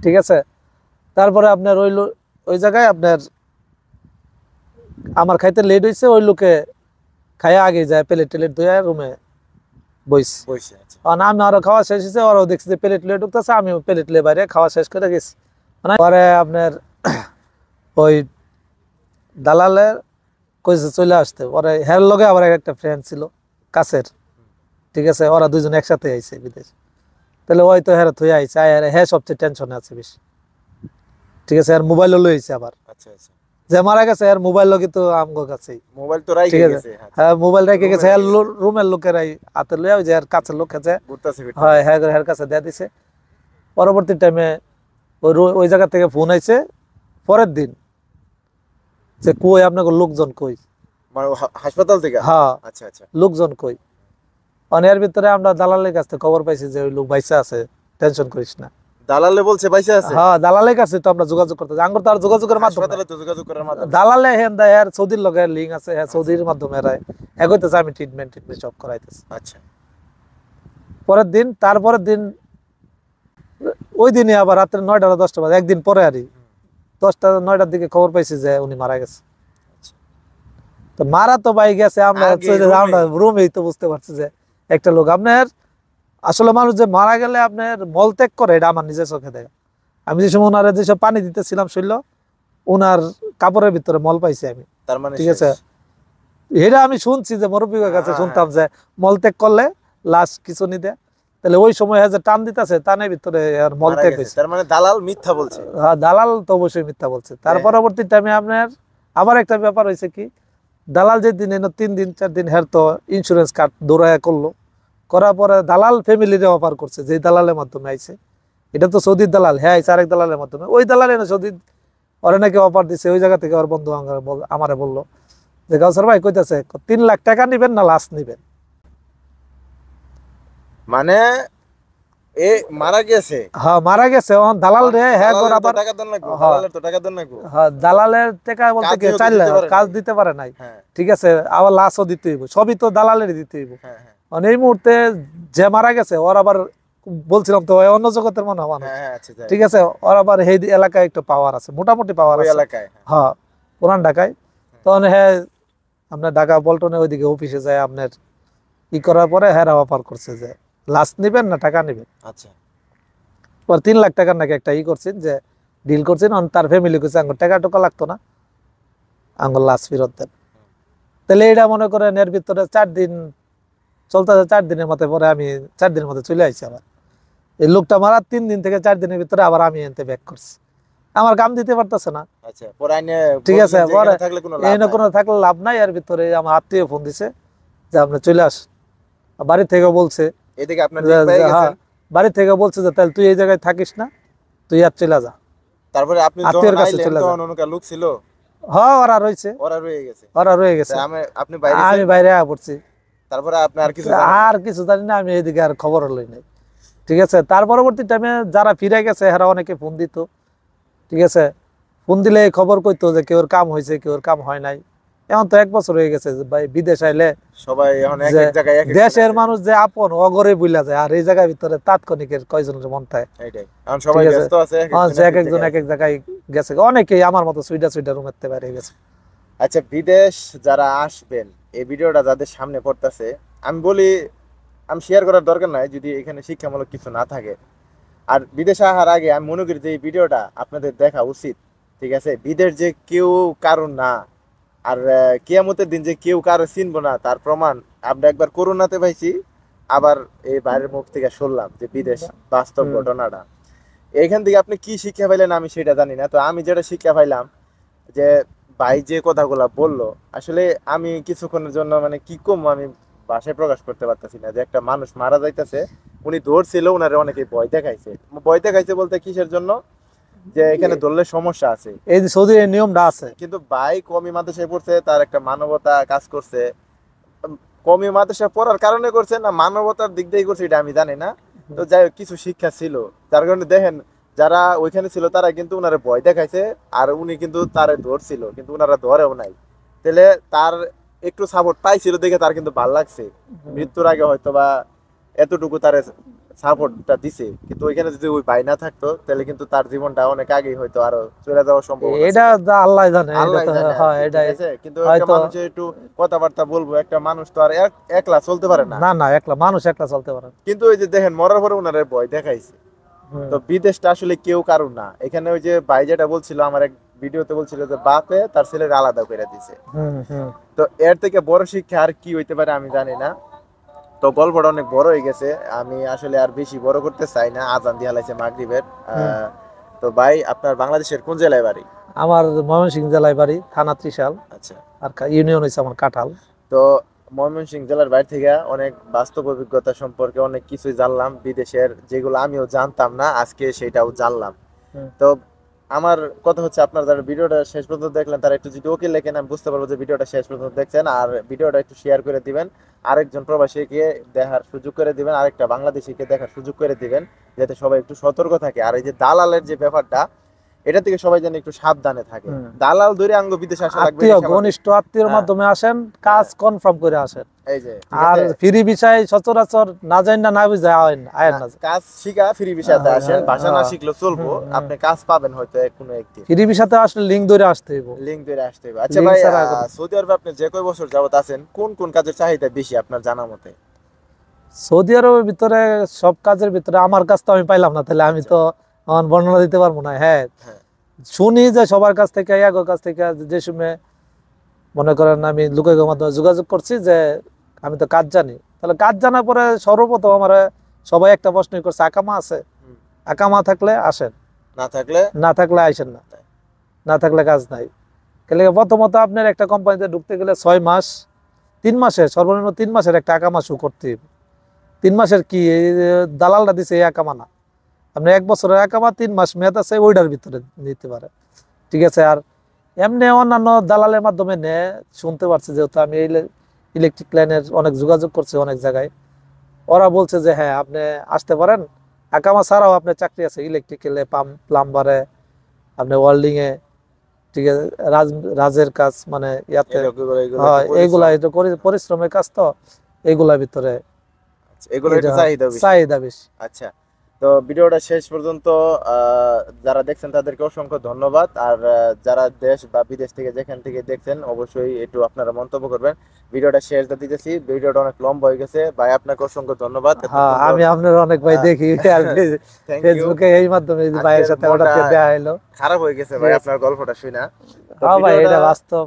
ঠিক আছে। তারপরে আপনার ওই জায়গায় আপনার আমার খাইতে লেট হয়েছে, ওই লোকে খাইয়া আগে যায় প্লেট টেলেট ধুয়ে রুমে বইছি। বইছে। আচ্ছা আর আমি আরো খাওয়া শেষ হয়েছে, ওরাও দেখছি যে প্লেট লেট উঠতেছে, আমি প্লেট লে বাইরে খাওয়া শেষ করে গেছি। মানে পরে আপনার ওই দালালের কইছে চলে আসতে, পরে হের লগে আবার একটা ফ্রেন্ড ছিল কাছের, ঠিক আছে, ওরা দুজন একসাথে আইছে বিদেশ। তাহলে ওই তো হেরা থুয়ে আইছে, হ্যাঁ সবচেয়ে টেনশনে আছে বেশি, ঠিক আছে। আর মোবাইলও লইছে আবার, আচ্ছা আচ্ছা যে মারা গেছে আর মোবাইল কিন্তু আমগো কাছেই, মোবাইল তো রাইখে ঠিক আছে। গেছে। আচ্ছা হ্যাঁ মোবাইল রেখে গেছে, রুমে রেখে রুমের লোকেরাই হাতে লইয়া ওই যে আর কাছের লোক আছে, ঘুরতাছে ফিরতাছে। হয় হ্যাঁ হের কাছে দেয়া দিছে। পরবর্তী টাইমে ওই জায়গা থেকে ফোন আইছে পরের দিন, যে কই আপনাকে লোকজন কই, মানে হাসপাতাল থেকে? হ্যাঁ আচ্ছা আচ্ছা লোকজন কই। অনেক ভিতরে আমরা দালালের কাছ থেকে খবর পাইছি যে ওই লোক বাইসা আছে, টেনশন করিস না। দালালে বলছে পয়সা আছে? হ্যাঁ দালালের কাছে তো আমরা যোগাযোগ করতে, আঙ্গুর তো আর যোগাযোগের মাধ্যম নাই। হাসপাতালে তো যোগাযোগ করার মাধ্যমে। দালালে হেন দেয় আর সৌদির লগে লিঙ্ক আছে, হ্যাঁ সৌদির মাধ্যমে রায় এক হইতেছে, আমি ট্রিটমেন্ট সব করাইতেছি। আচ্ছা পরের দিন, তারপরের দিন ওই দিনই আবার রাত্রে 9টা 10টা বাজে, একদিন পরে আরই 10টা 9টার দিকে খবর পাইছি যে উনি মারা গেছে। তো মারা তো ভাই গেছে, আমরা আগে রুমে? আমরা রুমেই তো বুঝতে পারছি যে একটা লোক আপনার আসলে মানুষ যে মারা গেলে আপনার মল ত্যাগ করে, এটা আমার নিজের চোখে দেখা। আমি যে সময় ওনারে যেসব পানি দিতেছিলাম শৈল, ওনার কাপড়ের ভিতরে মল পাইছি আমি, তার মানে ঠিক আছে। শেষ। এটা আমি শুনছি যে মুরব্বীর কাছে হ্যাঁ, শুনতাম যে মল ত্যাগ করলে লাশ কিছু নিতে, তাহলে ওই সময় যে টান দিতেছে টানের ভিতরে আর মল মারা ত্যাগ গেছে। হয়েছে। তার মানে দালাল মিথ্যা বলছে। হ্যাঁ দালাল তো অবশ্যই মিথ্যা বলছে। তার হ্যাঁ। পরবর্তী টাইমে আপনার আবার একটা ব্যাপার হয়েছে কি, দালাল যে দিন এনে 3 দিন 4 দিন হের তো ইন্স্যুরেন্স কার্ড দৌড়ায় করলো, করার পরে দালাল ফ্যামিলিরে অফার করছে, যে দালালের মাধ্যমে আইছে, এটা তো সৌদির দালাল, হ্যাঁ আইছে আরেক দালালের মাধ্যমে। ওই দালাল এনে সৌদি ওরা নাকি অফার দিছে, ওই জায়গা থেকে ওর বন্ধু আমারে বললো যে কাউসার ভাই কইতাছে 3 লাখ টাকা নিবেন না লাশ নিবেন। মানে এ মারা গেছে, হ্যাঁ মারা গেছে, দালাল রে হ্যাঁ দালালের তো আবার টাকা দেন লাগবে, হ্যাঁ। দালালের তো টাকা দেন লাগবে। হ্যাঁ দালালের টাকা বলতে কি কাজও 4 দিতে লাখ পারে কাজ নাই। দিতে পারে নাই, হ্যাঁ ঠিক আছে, আবার লাশও দিতে হইব, সবই তো দালালেরই দিতে হইব। হ্যাঁ হ্যাঁ মানে এই মুহূর্তে যে মারা গেছে ওর আবার বলছিলাম তো ওই অন্য জগতের মনে হয় মানুষ, হ্যাঁ হ্যাঁ আচ্ছা যাই। ঠিক আছে, ওর আবার এই এলাকায় একটু পাওয়ার আছে, মোটামুটি পাওয়ার ওই আছে, এলাকায় হ্যাঁ। হ্যাঁ পুরান ঢাকায়। তখন হ্যাঁ আপনার ঢাকা পল্টনে ওইদিকে অফিসে যায় আপনার ই করার পরে হ্যাঁ অফার করছে যে লাশ নিবেন না টাকা নিবেন। আচ্ছা পর 3 লাখ টাকার নাকি একটা ই করছেন, যে ডিল করছেন, তার ফ্যামিলি করছে আঙ্গুর টাকা টোকা লাগতো না, আঙ্গুর লাশ ফেরত দেন। তাহলে এটা মনে করেন এর ভিতরে 4 দিন চলতেছে, 4 দিনের মধ্যে পরে আমি 4 দিনের মধ্যে চলে আসছি। আবার এই লোকটা মারা 3 দিন থেকে 4 দিনের ভিতরে আবার আমি এনতে ব্যাক করছি, আমার কাম দিতে পারতেছে না, আচ্ছা পরে আইনে ঠিক আছে। বলছেন যে পরে এখানে থাকলে কোনো লাভ এই নাই। কোনো থাকলে লাভ নাই, এর ভিতরে আমার আত্মীয় ফোন দিছে যে আপনি চলে আস। বাড়ি থেকে বলছে এদিকে আপনার যে লিঙ্ক পেয়ে হ্যাঁ, গেছেন। বাড়ি থেকে বলছে যে তাহলে তুই এই জায়গায় থাকিস না, তুই আর চলে যা। তারপরে আপনি আত্মীয়ের যখন কাছে আইলেন চলে তখন অনেক লোক ছিল, হ্যাঁ ওরা রয়েছে, ওরা রয়ে গেছে। ওরা রয়ে গেছে, তা আপনি বাইরে আমি ছিলেন? বাইরে পড়ছি। তারপরে আপনি আর কিছু জানেন না? আর কিছু জানি না, আমি এদিকে আর খবর লই নাই, ঠিক আছে। তার পরবর্তী টাইমে যারা ফিরে গেছে এরা অনেকে ফোন দিত, ঠিক আছে, ফোন দিলে খবর কইতো যে কেউর কাম হয়েছে কেউর কাম হয় নাই। এখন তো 1 বছর হয়ে গেছে, ভাই বিদেশ আইলে সবাই এখন এক যে এক জায়গায় এক এক দেশের আছে। মানুষ যে আপন অগরে বুইলা যায়, আর এই জায়গার ভিতরে তাৎক্ষণিকের কয়জনের মন থাকে, এইটাই এখন সবাই ঠিক আছে। ব্যস্ত আছে, এক হ্যাঁ, একজন যে এক এক এক একজন জায়গায় এক এক জায়গায় গেছে, অনেকেই আমার মতো সুইডা রুমের তে বাইরে গেছে। আচ্ছা বিদেশ যারা আসবেন, এই ভিডিওটা যাদের সামনে পড়তেছে, আমি বলি আমি শেয়ার করার দরকার নাই যদি এখানে শিক্ষামূলক কিছু না থাকে। আর বিদেশে আসার আগে আমি মনে করি যে এই ভিডিওটা আপনাদের দেখা উচিত, ঠিক আছে? বিদেশ যে কেউ কারণ না, আর কিয়ামতের দিন যে কেউ কারো চিনবো না তার প্রমাণ আমরা একবার করোনাতে পাইছি, আবার এই বাইরের মুখ থেকে শুনলাম যে বিদেশ বাস্তব ঘটনাটা। এইখান থেকে আপনি কি শিক্ষা পাইলেন আমি সেটা জানি না, তো আমি যেটা শিক্ষা পাইলাম যে ভাই যে কথাগুলা বললো, আসলে আমি কিছুক্ষণের জন্য মানে কি কম আমি ভাষায় প্রকাশ করতে পারতেছি না। যে একটা মানুষ মারা যাইতেছে, উনি ধরছিল, উনারে অনেকে ভয় দেখাইছে। ভয় দেখাইছে বলতে কিসের জন্য? যে এখানে ধরলে সমস্যা আছে, এই যে সৌদির এই নিয়মটা আছে। কিন্তু ভাই কমি মাদ্রাসায় পড়ছে, তার একটা মানবতা কাজ করছে। কমি মাদ্রাসায় পড়ার কারণে করছে না মানবতার দিক দিয়ে করছে এটা আমি জানি না। তো যাই হোক, কিছু শিক্ষা ছিল, যার কারণে দেখেন যারা ওইখানে ছিল তারা কিন্তু উনারে ভয় দেখাইছে, আর উনি কিন্তু তারে ধরছিল, কিন্তু উনারা ধরেও নাই। তাহলে তার একটু সাপোর্ট পাইছিল দেখে তার কিন্তু ভালো লাগছে। মৃত্যুর আগে হয়তো বা এতটুকু তার সাপোর্টটা দিছে, কিন্তু ওইখানে যদি ওই ভাই না থাকতো তাহলে কিন্তু তার জীবনটা অনেক আগেই হয়তো আরো চলে যাওয়ার সম্ভাবনা ছিল। এটা আল্লাহ জানে, আল্লাহ এটা তো জানে, হয়, ঠিক এটাই আছে? কিন্তু একটা হয়তো। মানুষের একটু কথাবার্তা বলবো, একটা মানুষ তো আর একলা চলতে পারে না। না না, একলা মানুষ একলা চলতে পারে না। কিন্তু ওই যে দেখেন মরার পরে উনারে ভয় দেখাইছে। তো বিদেশটা আসলে কেউ কারণ না। এখানে ওই যে ভাই যেটা বলছিল, আমার এক ভিডিওতে বলছিল যে বাপে তার ছেলের আলাদা করে দিছে। তো এর থেকে বড় শিক্ষা আর কি হইতে পারে আমি জানি না। তো গল্পটা অনেক বড় হয়ে গেছে, আমি আসলে আর বেশি বড় করতে চাই না। আজান দিয়ে হালাইছে মাগরিবের। তো ভাই আপনার বাংলাদেশের কোন জেলায় বাড়ি? আমার ময়মনসিংহ জেলায় বাড়ি, থানা ত্রিশাল। আচ্ছা, আর ইউনিয়ন হইছে আমার কাঁঠাল। তো ময়মনসিংহ জেলার বাইরে থেকে অনেক বাস্তব অভিজ্ঞতা সম্পর্কে অনেক কিছুই জানলাম বিদেশের, যেগুলো আমিও জানতাম না, আজকে সেটাও জানলাম। তো আমার কথা হচ্ছে, আপনারা যারা ভিডিওটা শেষ পর্যন্ত দেখলেন তারা একটু যদি ওকে লেখেন, আমি বুঝতে পারবো যে ভিডিওটা শেষ পর্যন্ত দেখছেন। আর ভিডিওটা একটু শেয়ার করে দিবেন, আরেকজন প্রবাসীকে দেখার সুযোগ করে দিবেন, আরেকটা বাংলাদেশিকে দেখার সুযোগ করে দিবেন, যাতে সবাই একটু সতর্ক থাকে। আর এই যে দালালের যে ব্যাপারটা, এটা থেকে সবাই যেন একটু সাবধানে থাকে। দালাল ধরে আঙ্গ বিদেশে আসা লাগবে, আত্মীয় ঘনিষ্ঠ আত্মীয়র মাধ্যমে আসেন, কাজ কনফার্ম করে আসেন। এই যে আর ফ্রি বিষয় সচরাচর না জানি না বুঝে আয়েন না। কাজ শিখা ফ্রি ভিসাতে আসেন, ভাষা না শিখলে চলবো, আপনি কাজ পাবেন হয়তো কোনো একদিন। ফ্রি ভিসাতে আসলে লিংক ধরে আসতে হইব, লিংক ধরে আসতে হবে। আচ্ছা ভাই, সৌদি আরবে আপনি যে কয় বছর যাবত আছেন, কোন কোন কাজের চাহিদা বেশি আপনার জানা মতে? সৌদি আরবের ভিতরে সব কাজের ভিতরে আমার কাজ তো আমি পাইলাম না, তাহলে আমি তো বর্ণনা দিতে পারবো না। হ্যাঁ, শুনি যে সবার কাছ থেকে, এগোর কাছ থেকে, যে সময় মনে করেন আমি লোকের মাধ্যমে যোগাযোগ করছি যে আমি তো কাজ জানি, তাহলে কাজ জানার পরে সর্বপ্রথম আমার সবাই একটা প্রশ্নই করছে, আকামা আছে? আকামা থাকলে আসেন, না থাকলে আইসেন না, না থাকলে কাজ নাই। প্রথমত আপনার একটা কোম্পানিতে ঢুকতে গেলে 6 মাস, 3 মাসের সর্বনিম্ন 3 মাসের একটা আকামা শু করতে হবে। 3 মাসের কি দালালটা দিছে এই আকামা না, আপনি 1 বছরের আকামা 3 মাস মেয়াদ আছে, ওইটার ভিতরে নিতে পারে, ঠিক আছে? আর এমনি অন্যান্য দালালের মাধ্যমে শুনতে পারছি, যেহেতু আমি ইলেকট্রিক লাইনের অনেক যোগাযোগ করছি অনেক জায়গায়, ওরা বলছে যে হ্যাঁ আপনি আসতে পারেন, আকামা ছাড়াও আপনার চাকরি আছে ইলেকট্রিক্যালে, প্লাম্বারে, আপনি ওয়েল্ডিং এ, ঠিক আছে, রাজের কাজ, মানে ইয়াতে এইগুলা এটা পরিশ্রমের কাজ, তো এইগুলার ভিতরে চাহিদা বেশি। আচ্ছা, তো ভিডিওটা শেষ পর্যন্ত যারা দেখছেন তাদেরকে অসংখ্য ধন্যবাদ। আর যারা দেশ বা বিদেশ থেকে যেখান থেকে দেখছেন অবশ্যই একটু আপনারা মন্তব্য করবেন। ভিডিওটা শেষ দিতেছি, ভিডিওটা অনেক লম্বা হয়ে গেছে। ভাই আপনাকে অসংখ্য ধন্যবাদ। আমি আপনার অনেক ভাই দেখি ফেসবুকে, এই মাধ্যমে ভাইয়ের সাথে হঠাৎ দেখা হলো, খারাপ হয়ে গেছে ভাই আপনার গল্পটা শুনে। হ্যাঁ ভাই, এটা বাস্তব।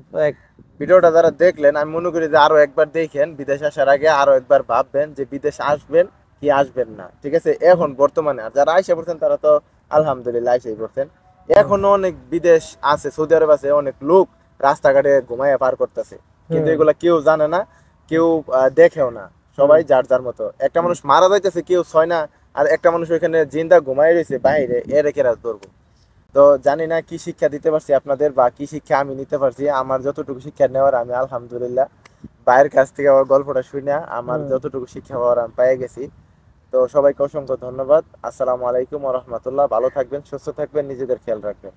ভিডিওটা যারা দেখলেন, আমি মনে করি যে আরো একবার দেখেন, বিদেশ আসার আগে আরো একবার ভাববেন যে বিদেশ আসবেন কি আসবেন না, ঠিক আছে? এখন বর্তমানে আর যারা আইসা পড়ছেন তারা তো আলহামদুলিল্লাহ আইসাই পড়ছেন। এখনো অনেক বিদেশ আছে, সৌদি আরব আছে, অনেক লোক রাস্তাঘাটে ঘুমাইয়া পার করতেছে, কিন্তু এগুলা কেউ জানে না, কেউ দেখেও না, সবাই যার যার মতো। একটা মানুষ মারা যাইতেছে, কেউ ছয় না, আর একটা মানুষ ওইখানে জিন্দা ঘুমাই রয়েছে বাইরে, এর কেরা ধরবো? তো জানি না কি শিক্ষা দিতে পারছি আপনাদের, বা কি শিক্ষা আমি নিতে পারছি। আমার যতটুকু শিক্ষা নেওয়ার, আমি আলহামদুলিল্লাহ ভাইয়ের কাছ থেকে আমার গল্পটা শুনে আমার যতটুকু শিক্ষা পাওয়ার আমি পেয়ে গেছি। তো সবাইকে অসংখ্য ধন্যবাদ। আসসালামু আলাইকুম ওয়া রাহমাতুল্লাহ। ভালো থাকবেন, সুস্থ থাকবেন, নিজেদের খেয়াল রাখবেন।